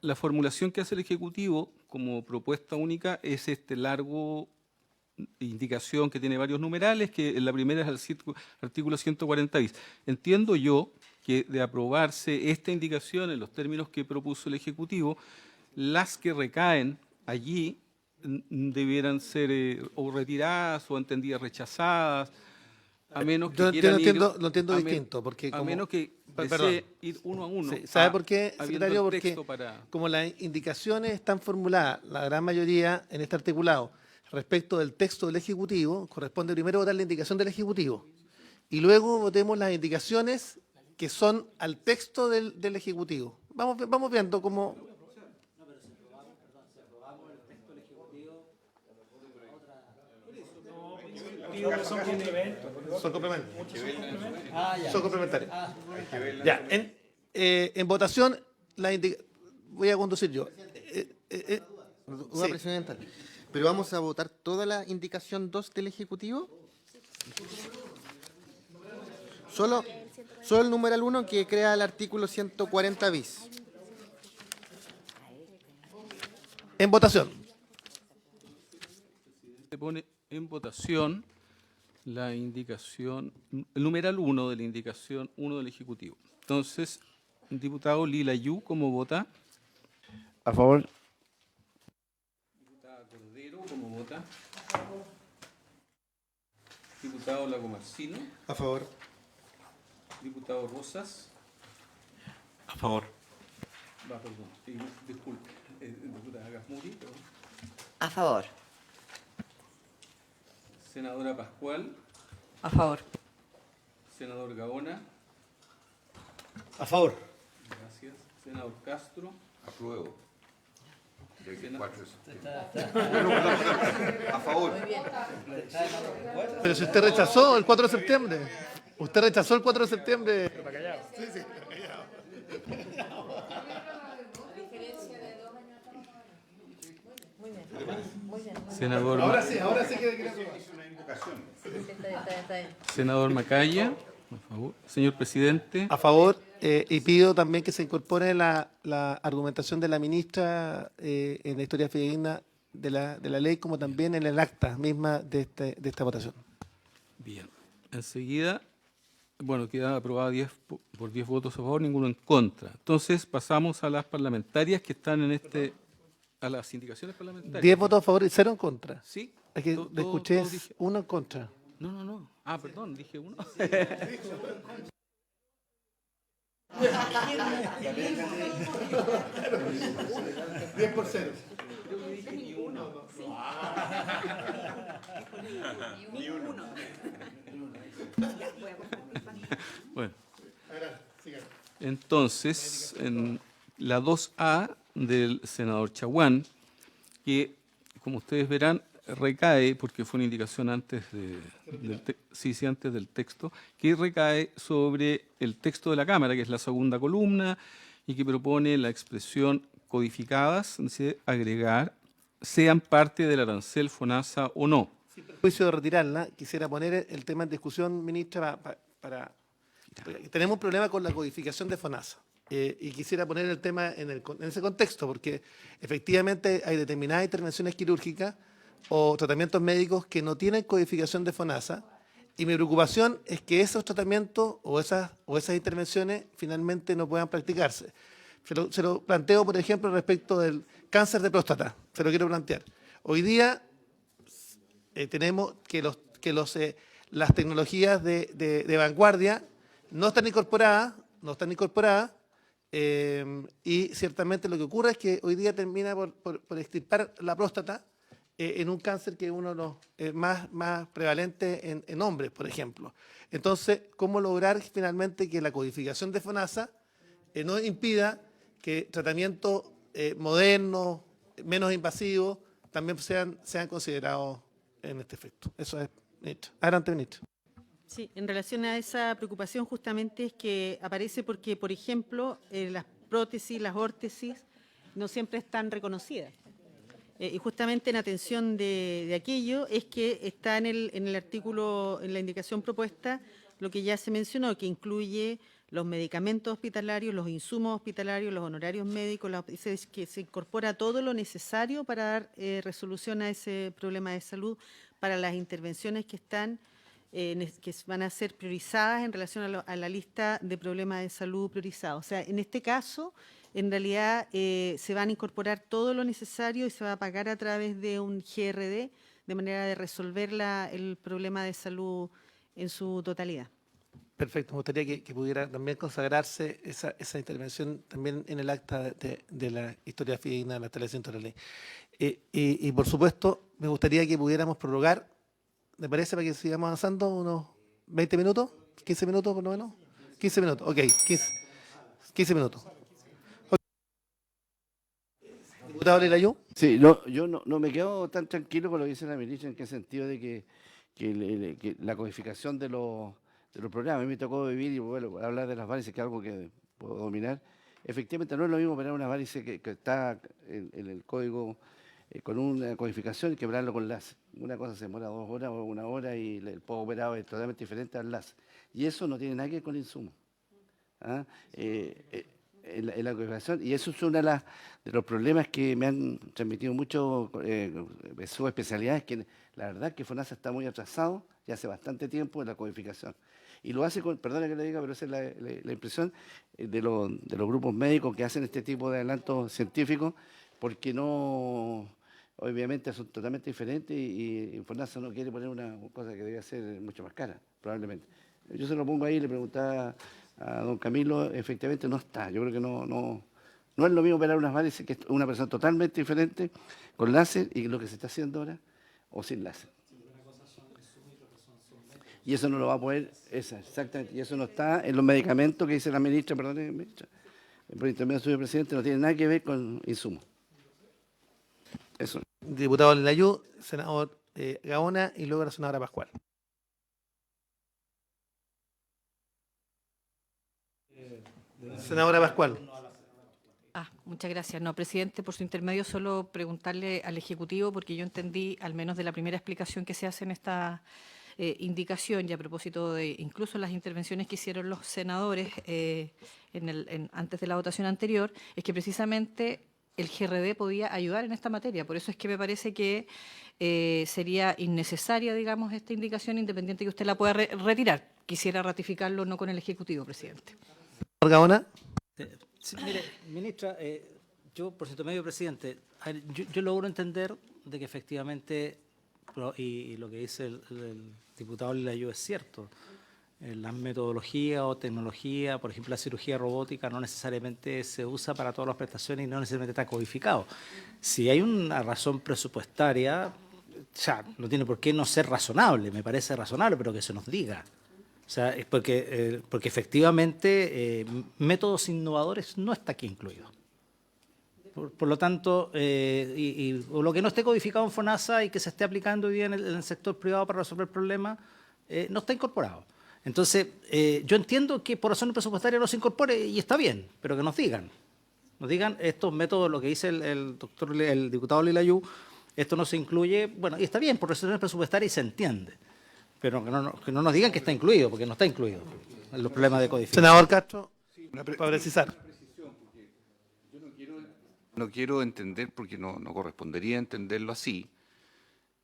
la formulación que hace el Ejecutivo como propuesta única es este largo indicación que tiene varios numerales, que la primera es el artículo 140 bis. Entiendo yo que de aprobarse esta indicación en los términos que propuso el Ejecutivo, las que recaen allí debieran ser o retiradas o entendidas rechazadas, a menos que Yo quieran lo entiendo a distinto, porque a como- menos que Perdón. desee ir uno a uno. Sí, ¿sabe por qué, habiendo secretario? el Porque texto para... como las indicaciones están formuladas, la gran mayoría en este articulado, respecto del texto del Ejecutivo, corresponde primero votar la indicación del Ejecutivo y luego votemos las indicaciones que son al texto del Ejecutivo. Vamos viendo cómo... Son complementarios. Son complementarios. Ya, en votación, voy a conducir yo. Duda presidencial. ¿Pero vamos a votar toda la indicación 2 del Ejecutivo? Solo el numeral 1 que crea el artículo 140 bis. En votación. Se pone en votación la indicación, el numeral 1 de la indicación 1 del Ejecutivo. Entonces, diputado Lila Yu, ¿cómo vota? A favor. Diputada Cordero, ¿cómo vota? Diputado Lagomarsino. A favor. Diputado Rosas. A favor. Perdón, disculpe. Diputada Gasmuri, perdón. A favor. Senadora Pascual. A favor. Senador Gaona. A favor. Gracias. Senador Castro. Apruebo. A favor. Pero si usted rechazó el 4 de septiembre. Usted rechazó el 4 de septiembre. Senador, Ahora sí que Senador Macaya. A favor. Señor presidente. A favor, y pido también que se incorpore la argumentación de la ministra en la historia fidedigna de la ley, como también en el acta misma de esta votación. Bien. Enseguida, bueno, queda aprobada por 10 votos a favor, ninguno en contra. Entonces, pasamos a las parlamentarias que están en a las indicaciones parlamentarias. 10 votos a favor y 0 en contra. Sí. Es que le escuché 1 en contra. No. Ah, perdón, dije uno. 10 por 0. Bueno. Entonces, en la 2A del senador Chaguán, que, como ustedes verán, recae, porque fue una indicación antes antes del texto, que recae sobre el texto de la Cámara, que es la segunda columna, y que propone la expresión codificadas, dice, agregar, sean parte del arancel FONASA o no. Sin perjuicio de retirarla, quisiera poner el tema en discusión, ministra, tenemos un problema con la codificación de FONASA. Y quisiera poner el tema en ese contexto, porque efectivamente hay determinadas intervenciones quirúrgicas o tratamientos médicos que no tienen codificación de FONASA, y mi preocupación es que esos tratamientos o esas intervenciones finalmente no puedan practicarse. Se lo planteo, por ejemplo, respecto del cáncer de próstata. Se lo quiero plantear. Hoy día tenemos que las tecnologías de vanguardia no están incorporadas, y ciertamente lo que ocurre es que hoy día termina por extirpar la próstata en un cáncer que es uno de los más prevalentes en hombres, por ejemplo. Entonces, ¿cómo lograr finalmente que la codificación de FONASA no impida que tratamientos modernos, menos invasivos, también sean considerados en este efecto? Eso es, ministro. Adelante, ministro. Sí, en relación a esa preocupación justamente es que aparece porque, por ejemplo, las prótesis, las órtesis, no siempre están reconocidas. Y justamente en atención de aquello es que está en el artículo, en la indicación propuesta, lo que ya se mencionó, que incluye los medicamentos hospitalarios, los insumos hospitalarios, los honorarios médicos, que se incorpora todo lo necesario para dar resolución a ese problema de salud, para las intervenciones que están, que van a ser priorizadas en relación a la lista de problemas de salud priorizados. O sea, en este caso, en realidad se van a incorporar todo lo necesario y se va a pagar a través de un GRD, de manera de resolver el problema de salud en su totalidad. Perfecto, me gustaría que pudiera también consagrarse esa intervención también en el acta de la historia fidedigna de la estableciendo de la ley. Y por supuesto, me gustaría que pudiéramos prorrogar, ¿me parece, para que sigamos avanzando unos 20 minutos? ¿15 minutos por lo menos? 15 minutos, ok, 15 minutos. Diputado Lilayú. Sí, yo no me quedo tan tranquilo con lo que dice la ministra, en qué sentido de que la codificación de los programas. A mí me tocó vivir y bueno, hablar de las varices, que es algo que puedo dominar. Efectivamente, no es lo mismo operar una varice que está en el código con una codificación y quebrarlo con láser. Una cosa se demora 2 horas o 1 hora y el poco operado es totalmente diferente al láser. Y eso no tiene nada que ver con el insumo. ¿Ah? En la codificación, y eso es uno de los problemas que me han transmitido muchos subespecialidades, que la verdad es que FONASA está muy atrasado ya hace bastante tiempo en la codificación. Y lo hace con, perdona que le diga, pero esa es la impresión de los grupos médicos que hacen este tipo de adelantos científicos, porque no, obviamente son totalmente diferentes y FONASA no quiere poner una cosa que debe ser mucho más cara, probablemente. Yo se lo pongo ahí, le preguntaba a don Camilo, efectivamente no está. Yo creo que no es lo mismo operar unas varices, que es una persona totalmente diferente, con láser, y lo que se está haciendo ahora, o sin láser. Y eso no lo va a poder, exactamente, y eso no está en los medicamentos que dice la ministra, perdón, ministra, por intermedio del señor presidente, no tiene nada que ver con insumos. Eso. Diputado Lilayú, senador Gaona y luego la senadora Pascual. Senadora Pascual. Muchas gracias. No, presidente, por su intermedio, solo preguntarle al Ejecutivo, porque yo entendí, al menos de la primera explicación que se hace en esta indicación, y a propósito de incluso las intervenciones que hicieron los senadores antes de la votación anterior, es que precisamente el GRD podía ayudar en esta materia. Por eso es que me parece que sería innecesaria, digamos, esta indicación, independiente que usted la pueda retirar. Quisiera ratificarlo no con el Ejecutivo, presidente. Gaona. Sí, mire, ministra, yo, por cierto, medio presidente, yo logro entender de que efectivamente, y lo que dice el diputado Lilayú es cierto, la metodología o tecnología, por ejemplo, la cirugía robótica no necesariamente se usa para todas las prestaciones y no necesariamente está codificado. Si hay una razón presupuestaria, o sea, no tiene por qué no ser razonable, me parece razonable, pero que se nos diga. O sea, es porque efectivamente métodos innovadores no está aquí incluido. Por lo tanto, lo que no esté codificado en FONASA y que se esté aplicando hoy día en el sector privado para resolver problemas, no está incorporado. Entonces, yo entiendo que por razones presupuestarias no se incorpore y está bien, pero que nos digan estos métodos, lo que dice el diputado Lilayú, esto no se incluye, bueno, y está bien, por razones presupuestarias y se entiende. Pero que no nos digan que está incluido, porque no está incluido en los problemas de codificación. Senador Castro, para precisar. No quiero entender, porque no correspondería entenderlo así,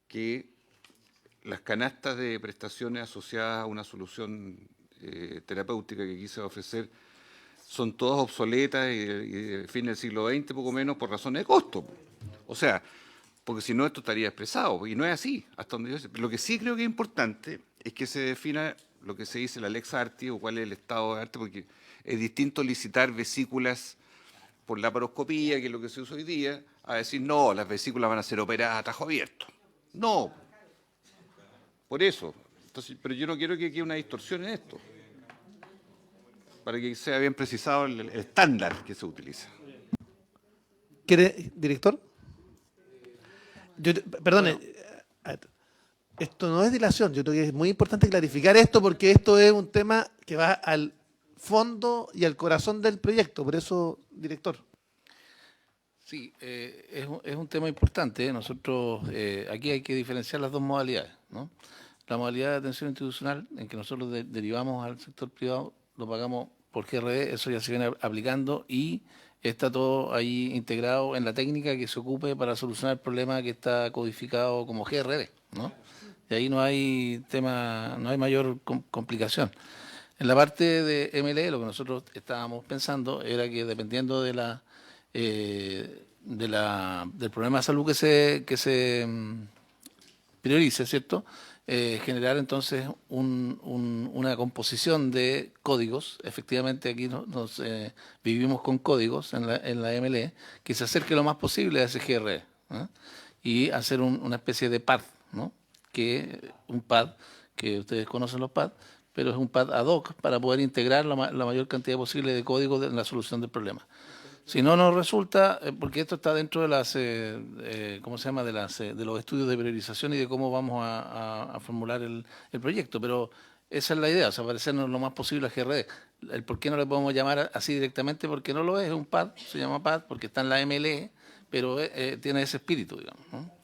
que las canastas de prestaciones asociadas a una solución terapéutica que quise ofrecer son todas obsoletas y de fin del siglo XX, poco menos, por razones de costo. O sea, porque si no esto estaría expresado, y no es así, hasta donde yo sé. Lo que sí creo que es importante es que se defina lo que se dice la Lex Artis o cuál es el estado de arte, porque es distinto licitar vesículas por laparoscopía, que es lo que se usa hoy día, a decir, no, las vesículas van a ser operadas a tajo abierto. No. Por eso. Entonces, pero yo no quiero que quede una distorsión en esto, para que sea bien precisado el estándar que se utiliza. ¿Quiere, director? Perdone, esto no es dilación, yo creo que es muy importante clarificar esto porque esto es un tema que va al fondo y al corazón del proyecto, por eso, director. Sí, es un tema importante. Nosotros, aquí hay que diferenciar las dos modalidades, ¿no? La modalidad de atención institucional, en que nosotros derivamos al sector privado, lo pagamos por GRD, eso ya se viene aplicando y está todo ahí integrado en la técnica que se ocupe para solucionar el problema que está codificado como GRD, ¿no? Y ahí no hay tema, no hay mayor complicación. En la parte de MLE, lo que nosotros estábamos pensando era que dependiendo de del problema de salud que se priorice, ¿cierto? Generar entonces una composición de códigos. Efectivamente aquí vivimos con códigos en la MLE que se acerque lo más posible a ese GRE, ¿no? Y hacer una especie de pad, ¿no? Un pad, que ustedes conocen los pads, pero es un pad ad hoc para poder integrar la mayor cantidad posible de códigos en la solución del problema. Si no nos resulta, porque esto está dentro de las, ¿cómo se llama?, de los estudios de priorización y de cómo vamos a formular el proyecto, pero esa es la idea, o sea, parecernos lo más posible a GRD. El por qué no le podemos llamar así directamente, porque no lo es un pad, se llama pad, porque está en la MLE, pero tiene ese espíritu, digamos, ¿no?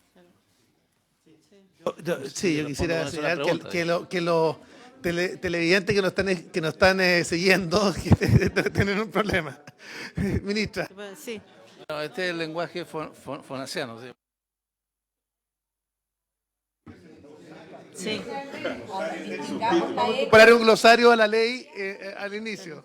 Yo quisiera señalar que los televidentes que nos están siguiendo tienen un problema. Ministra. Sí. No, este es el lenguaje fonasiano. ¿Sí? Sí. Para un glosario a la ley al inicio.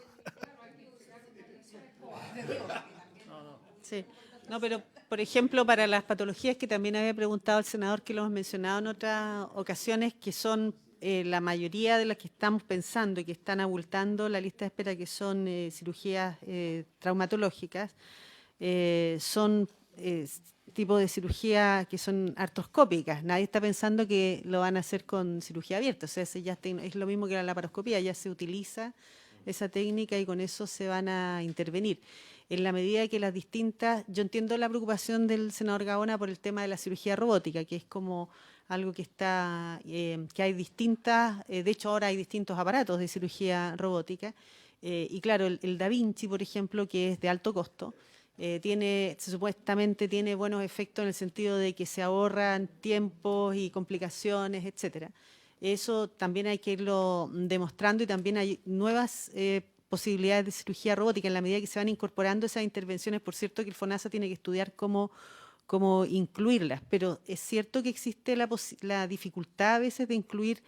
Sí. No, pero por ejemplo, para las patologías que también había preguntado el senador, que lo hemos mencionado en otras ocasiones, que son la mayoría de las que estamos pensando y que están abultando la lista de espera, que son cirugías traumatológicas, son tipos de cirugía que son artroscópicas. Nadie está pensando que lo van a hacer con cirugía abierta. O sea, es lo mismo que la laparoscopía, ya se utiliza esa técnica y con eso se van a intervenir. En la medida que las distintas, yo entiendo la preocupación del senador Gaona por el tema de la cirugía robótica, que es como algo que está, que hay distintas, de hecho ahora hay distintos aparatos de cirugía robótica, y claro, el Da Vinci, por ejemplo, que es de alto costo, supuestamente tiene buenos efectos en el sentido de que se ahorran tiempos y complicaciones, etcétera. Eso también hay que irlo demostrando y también hay nuevas posibilidades de cirugía robótica en la medida que se van incorporando esas intervenciones. Por cierto que el FONASA tiene que estudiar cómo incluirlas, pero es cierto que existe la dificultad a veces de incluir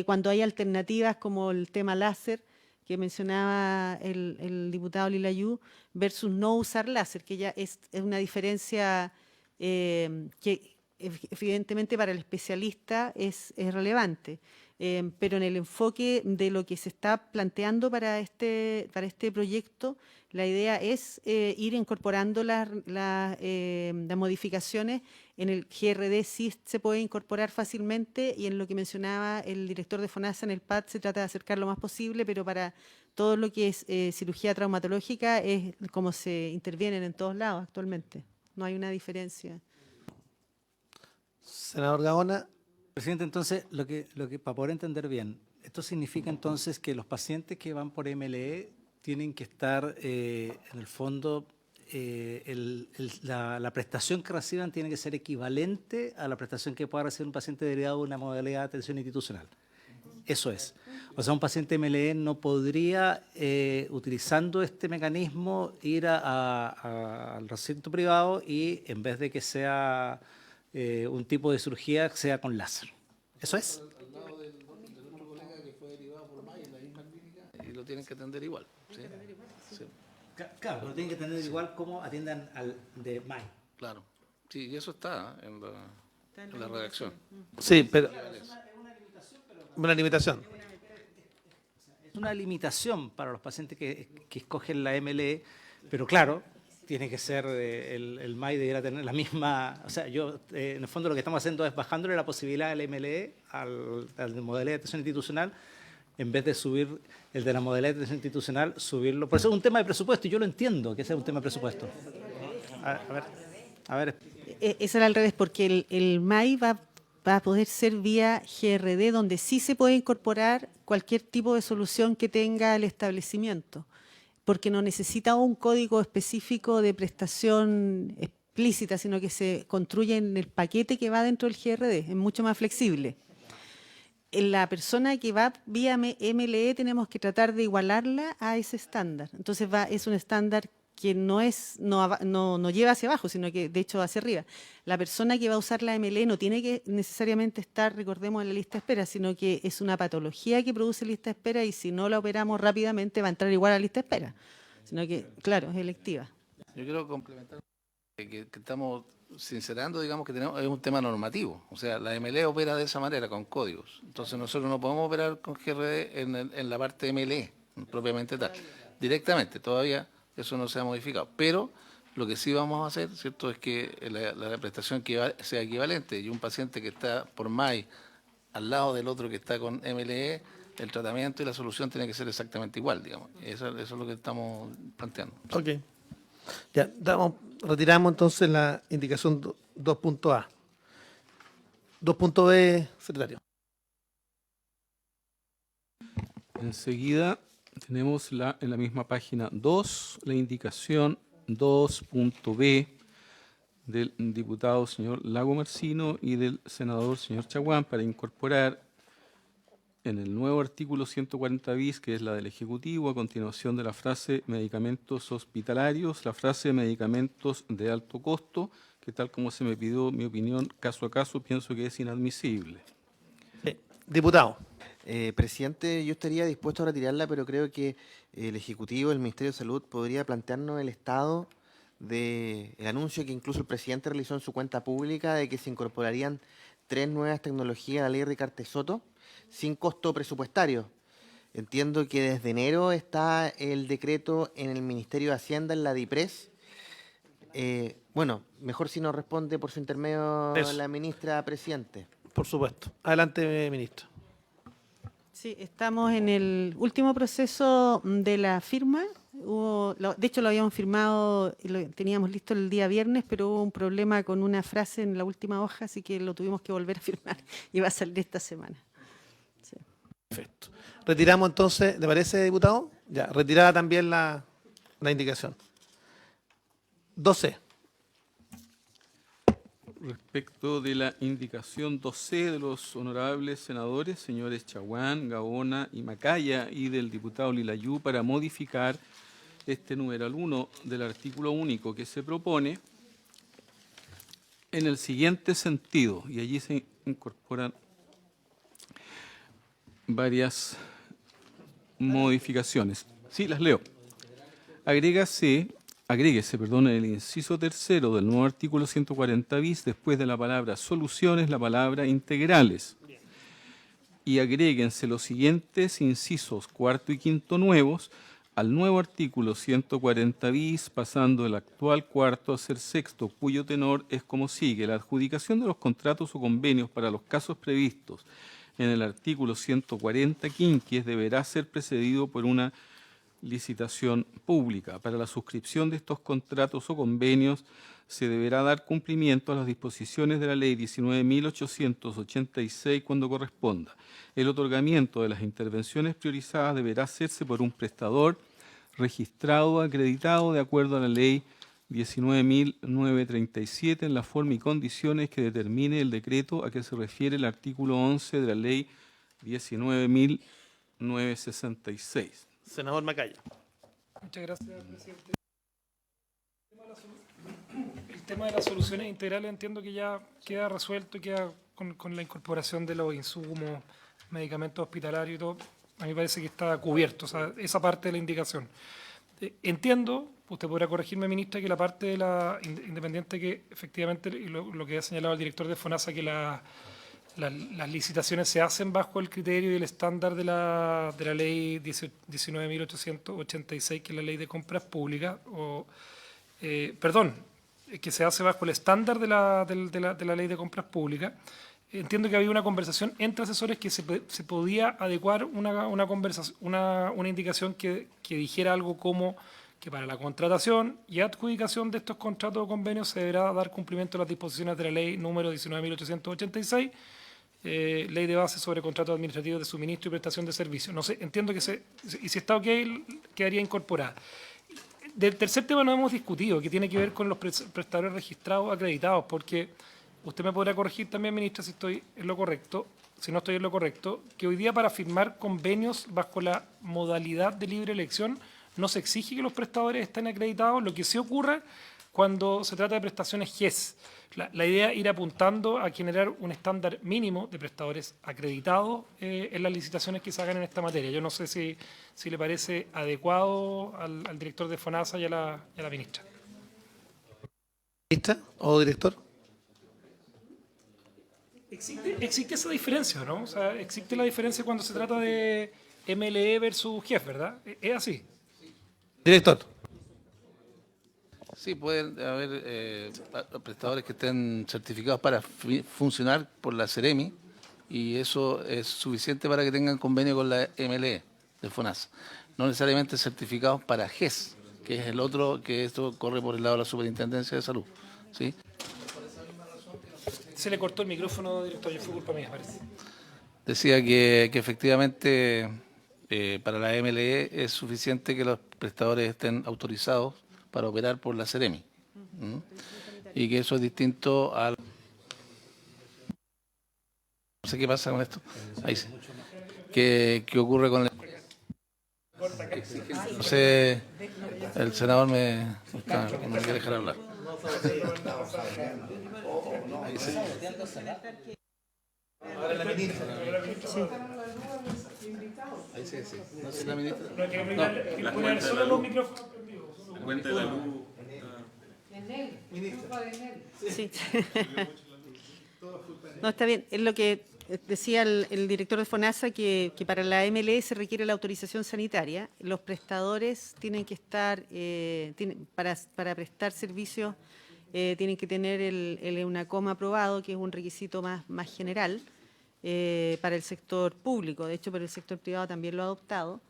cuando hay alternativas como el tema láser que mencionaba el diputado Lilayú, versus no usar láser, que ya es una diferencia que evidentemente para el especialista es relevante. Pero en el enfoque de lo que se está planteando para este proyecto, la idea es ir incorporando las modificaciones. En el GRD sí se puede incorporar fácilmente y en lo que mencionaba el director de FONASA, en el PAD se trata de acercar lo más posible, pero para todo lo que es cirugía traumatológica es como se intervienen en todos lados actualmente. No hay una diferencia. Senador Gaona. Presidente, entonces, lo que para poder entender bien, esto significa entonces que los pacientes que van por MLE tienen que estar, en el fondo, la prestación que reciban tiene que ser equivalente a la prestación que pueda recibir un paciente derivado de una modalidad de atención institucional. Eso es. O sea, un paciente MLE no podría, utilizando este mecanismo, ir al recinto privado y en vez de que sea un tipo de cirugía sea con láser. ¿Eso es? Al lado del otro colega que fue derivado por MAI en la misma clínica y lo tienen que atender igual. ¿Sí? Sí. Claro, lo tienen que atender igual como atiendan al de MAI. Claro. Sí, y eso está en la redacción. Sí, pero una limitación. Es una limitación para los pacientes que escogen la MLE, pero claro, tiene que ser, el MAI debiera tener la misma, o sea, en el fondo lo que estamos haciendo es bajándole la posibilidad del MLE al de modalidad de atención institucional, en vez de subir el de la modalidad de atención institucional, subirlo. Por eso es un tema de presupuesto, y yo lo entiendo que ese es un tema de presupuesto. A ver. Eso era al revés, porque el MAI va a poder ser vía GRD, donde sí se puede incorporar cualquier tipo de solución que tenga el establecimiento, porque no necesita un código específico de prestación explícita, sino que se construye en el paquete que va dentro del GRD, es mucho más flexible. la persona que va vía MLE tenemos que tratar de igualarla a ese estándar. Entonces es un estándar que no lleva hacia abajo, sino que de hecho hacia arriba. La persona que va a usar la MLE no tiene que necesariamente estar, recordemos, en la lista de espera, sino que es una patología que produce lista de espera y si no la operamos rápidamente va a entrar igual a la lista de espera. Sino que, claro, es electiva. Yo quiero complementar que estamos sincerando, digamos, que es un tema normativo. O sea, la MLE opera de esa manera, con códigos. Entonces nosotros no podemos operar con GRD en la parte MLE, propiamente tal. Directamente, todavía eso no se ha modificado. Pero lo que sí vamos a hacer, ¿cierto?, es que la prestación sea equivalente y un paciente que está por MAI al lado del otro que está con MLE, el tratamiento y la solución tiene que ser exactamente igual, digamos. Eso es lo que estamos planteando. Ok. Ya, retiramos entonces la indicación 2.A. 2.B, secretario. Enseguida tenemos en la misma página 2 la indicación 2.B del diputado señor Lago Marcino y del senador señor Chaguán para incorporar en el nuevo artículo 140 bis, que es la del Ejecutivo, a continuación de la frase medicamentos hospitalarios, la frase medicamentos de alto costo, que tal como se me pidió mi opinión caso a caso, pienso que es inadmisible. Diputado. Presidente, yo estaría dispuesto a retirarla, pero creo que el Ejecutivo, el Ministerio de Salud, podría plantearnos el estado del anuncio que incluso el presidente realizó en su cuenta pública de que se incorporarían 3 nuevas tecnologías a la ley Ricarte Soto sin costo presupuestario. Entiendo que desde enero está el decreto en el Ministerio de Hacienda, en la DIPRES. Bueno, mejor si nos responde por su intermedio la ministra Presidente. Por supuesto. Adelante, ministro. Sí, estamos en el último proceso de la firma. De hecho, lo habíamos firmado, lo teníamos listo el día viernes, pero hubo un problema con una frase en la última hoja, así que lo tuvimos que volver a firmar y va a salir esta semana. Sí. Perfecto. Retiramos entonces, ¿le parece, diputado? Ya, retirada también la indicación. 12. Respecto de la indicación 2C de los honorables senadores, señores Chaguán, Gaona y Macaya, y del diputado Lilayú, para modificar este numeral 1 del artículo único que se propone en el siguiente sentido, y allí se incorporan varias modificaciones. Sí, las leo. Agréguese, en el inciso 3 del nuevo artículo 140 bis, después de la palabra soluciones, la palabra integrales. Y agréguense los siguientes incisos 4 y 5 nuevos al nuevo artículo 140 bis, pasando el actual 4 a ser 6, cuyo tenor es como sigue. La adjudicación de los contratos o convenios para los casos previstos en el artículo 140 quinquies deberá ser precedido por una licitación pública. Para la suscripción de estos contratos o convenios se deberá dar cumplimiento a las disposiciones de la Ley 19.886 cuando corresponda. El otorgamiento de las intervenciones priorizadas deberá hacerse por un prestador registrado o acreditado de acuerdo a la Ley 19.937 en la forma y condiciones que determine el decreto a que se refiere el artículo 11 de la Ley 19.966. Senador Macaya. Muchas gracias, presidente. El tema de las soluciones integrales entiendo que ya queda resuelto, queda con la incorporación de los insumos, medicamentos hospitalarios y todo. A mí me parece que está cubierto, o sea, esa parte de la indicación. Entiendo, usted podrá corregirme, ministra, que la parte de la independiente que efectivamente, lo que ha señalado el director de FONASA, que las licitaciones se hacen bajo el criterio y el estándar de la ley 19.886, que es la ley de compras públicas, que se hace bajo el estándar de la ley de compras públicas. Entiendo que había una conversación entre asesores que se podía adecuar una indicación que dijera algo como que para la contratación y adjudicación de estos contratos o convenios se deberá dar cumplimiento a las disposiciones de la ley número 19.886, ley de base sobre contratos administrativos de suministro y prestación de servicios. No sé, entiendo que y si está ok, quedaría incorporada. Del tercer tema no hemos discutido, que tiene que ver con los prestadores registrados acreditados, porque usted me podrá corregir también, ministra, si estoy en lo correcto. si no estoy en lo correcto, que hoy día para firmar convenios bajo la modalidad de libre elección no se exige que los prestadores estén acreditados, lo que sí ocurre cuando se trata de prestaciones GES. La idea es ir apuntando a generar un estándar mínimo de prestadores acreditados en las licitaciones que se hagan en esta materia. Yo no sé si le parece adecuado al director de FONASA y a la ministra. ¿Ministra o director? Existe esa diferencia, ¿no? O sea, existe la diferencia cuando se trata de MLE versus GES, ¿verdad? ¿Es así? Director. Sí, pueden haber prestadores que estén certificados para funcionar por la Ceremi y eso es suficiente para que tengan convenio con la MLE de FONASA. No necesariamente certificados para GES, que es el otro, que esto corre por el lado de la Superintendencia de Salud. ¿Sí? Se le cortó el micrófono, director, y fue culpa mía, parece. Decía que efectivamente para la MLE es suficiente que los prestadores estén autorizados para operar por la Ceremi. Y que eso es distinto al... No sé qué pasa con esto. Ahí sí. ¿Qué ocurre con la... No sé, el senador no me quiere dejar hablar. Ahí sí. Ahora la ministra. Ahí sí, sí. No sé la ministra. No, poner solo los micrófonos. La cuenta de la luz. Sí. No, está bien. Es lo que decía el director de FONASA, que para la MLE se requiere la autorización sanitaria. Los prestadores tienen que estar, para prestar servicios, tienen que tener el EUNACOM aprobado, que es un requisito más general para el sector público. De hecho, para el sector privado también lo ha adoptado.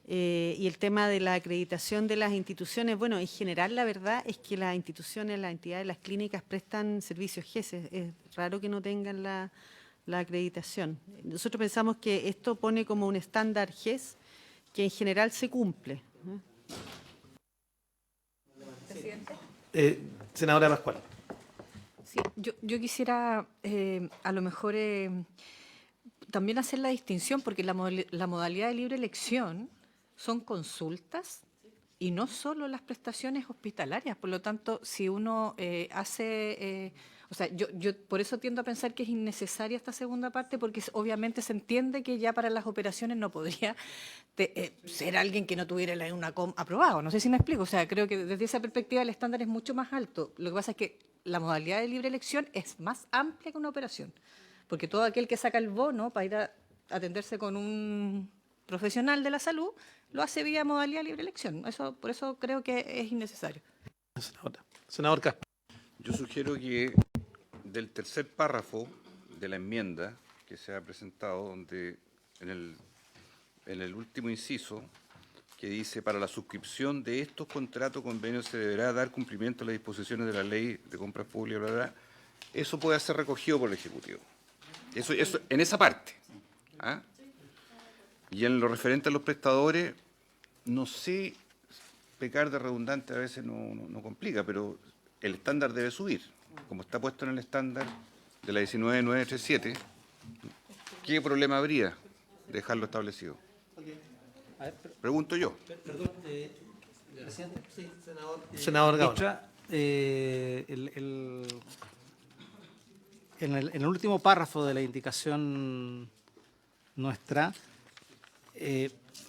Y el tema de la acreditación de las instituciones, bueno, en general la verdad es que las instituciones, las entidades, las clínicas prestan servicios GES. Es raro que no tengan la acreditación. Nosotros pensamos que esto pone como un estándar GES que en general se cumple. Presidente. Senadora Pascual. Sí, yo quisiera a lo mejor también hacer la distinción, porque la modalidad de libre elección son consultas y no solo las prestaciones hospitalarias. Por lo tanto, si uno hace... o sea, yo por eso tiendo a pensar que es innecesaria esta segunda parte, porque obviamente se entiende que ya para las operaciones no podría ser alguien que no tuviera la EUNACOM aprobado. No sé si me explico. O sea, creo que desde esa perspectiva el estándar es mucho más alto. Lo que pasa es que la modalidad de libre elección es más amplia que una operación, porque todo aquel que saca el bono para ir a atenderse con un profesional de la salud lo hace vía modalidad de libre elección. Por eso creo que es innecesario. Senador Casper. Yo sugiero que del tercer párrafo de la enmienda que se ha presentado, donde en el último inciso, que dice, para la suscripción de estos contratos convenios se deberá dar cumplimiento a las disposiciones de la ley de compras públicas, bla, bla, bla, eso puede ser recogido por el Ejecutivo. Eso en esa parte. ¿Ah? Y en lo referente a los prestadores, no sé, pecar de redundante a veces no complica, pero el estándar debe subir. Como está puesto en el estándar de la 19937, ¿qué problema habría de dejarlo establecido? Pregunto yo. Perdón, presidente. Sí, Senador Gaona. Ministra, en el último párrafo de la indicación nuestra,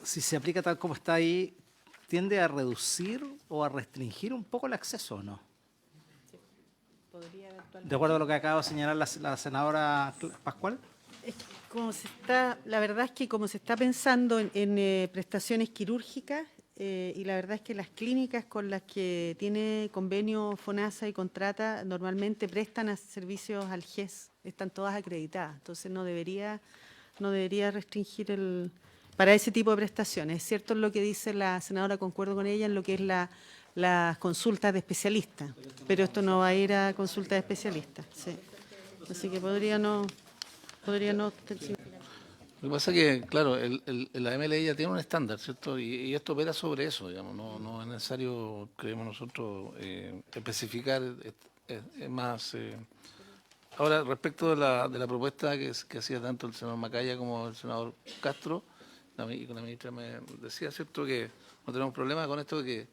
si se aplica tal como está ahí, ¿tiende a reducir o a restringir un poco el acceso o no? De acuerdo a lo que acaba de señalar la senadora Pascual. La verdad es que como se está pensando en prestaciones quirúrgicas, y la verdad es que las clínicas con las que tiene convenio FONASA y contrata normalmente prestan a servicios al GES, están todas acreditadas, entonces no debería restringir para ese tipo de prestaciones. Es cierto lo que dice la senadora, concuerdo con ella en lo que es las consultas de especialistas, pero esto no va a ir a consultas de especialistas, sí. Así que podría no. Lo que pasa es que, claro, la MLE ya tiene un estándar, ¿cierto? Y esto opera sobre eso, digamos. No es necesario, creemos nosotros, especificar más Ahora, respecto de la propuesta que hacía tanto el senador Macaya como el senador Castro, y con la ministra me decía, ¿cierto?, que no tenemos problema con esto de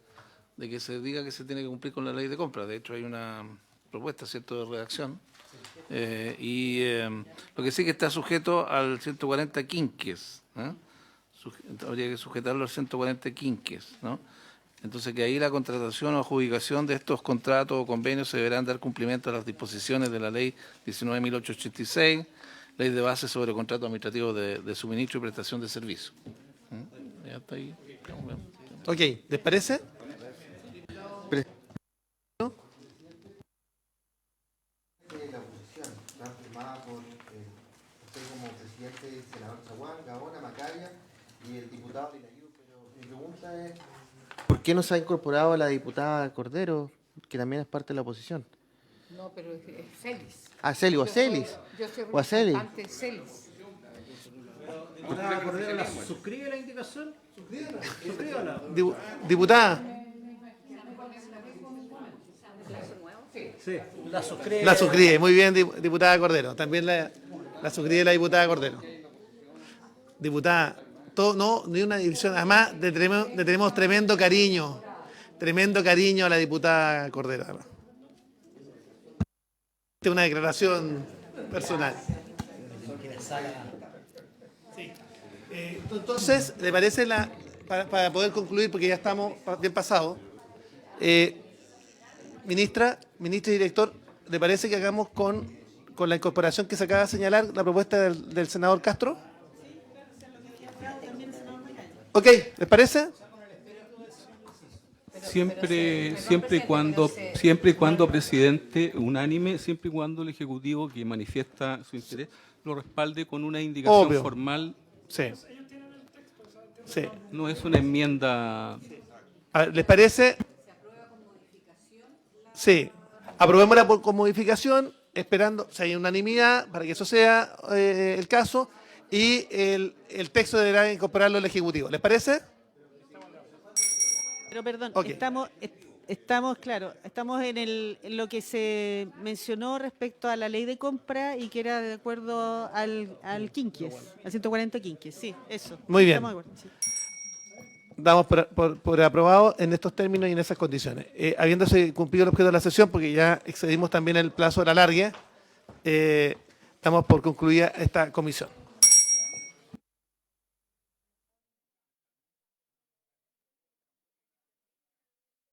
que se diga que se tiene que cumplir con la ley de compra. De hecho, hay una propuesta, ¿cierto?, de redacción. Lo que sí que está sujeto al 140 quinques, ¿eh? Habría que sujetarlo al 140 quinques, ¿no? Entonces, que ahí la contratación o adjudicación de estos contratos o convenios se deberán dar cumplimiento a las disposiciones de la Ley 19.886, Ley de Base sobre Contrato Administrativo de Suministro y Prestación de Servicios. Ya está ahí. Ok, ¿les parece? La oposición, está firmada por usted como presidente, el senador Chaguán, Gaona, Macaya y el diputado Lilayú, pero mi pregunta es, ¿por qué no se ha incorporado a la diputada Cordero, que también es parte de la oposición? No, pero es Celis. ¿A Celis o a Celis? Yo soy ¿O a Celis? representante de Celis. ¿Diputada Cordero la suscribe la indicación? Suscríbala. Diputada. Sí, la suscribe. La suscribe, muy bien, diputada Cordero. También la suscribe la diputada Cordero. Diputada, no, ni una división. Además, le tenemos tremendo cariño a la diputada Cordero. Además. Esta es una declaración personal. Sí. Entonces, ¿le parece para poder concluir, porque ya estamos bien pasados? Ministra y director, ¿le parece que hagamos con la incorporación que se acaba de señalar la propuesta del senador Castro? Ok, ¿les parece? Siempre y cuando, presidente, unánime, siempre y cuando el Ejecutivo que manifiesta su interés lo respalde con una indicación Obvio. formal. Sí. Sí. No es una enmienda. A ver, ¿les parece? Sí. Aprobémosla con modificación, esperando, si hay unanimidad, para que eso sea el caso, y el texto deberá incorporarlo el Ejecutivo. ¿Les parece? Pero perdón, Ok. estamos en lo que se mencionó respecto a la ley de compra y que era de acuerdo al quinquies, al 140 quinquies, sí, eso. Muy bien. Estamos de acuerdo, sí. Damos por aprobado en estos términos y en esas condiciones. Habiéndose cumplido el objeto de la sesión, porque ya excedimos también el plazo de la alargue, damos por concluida esta comisión.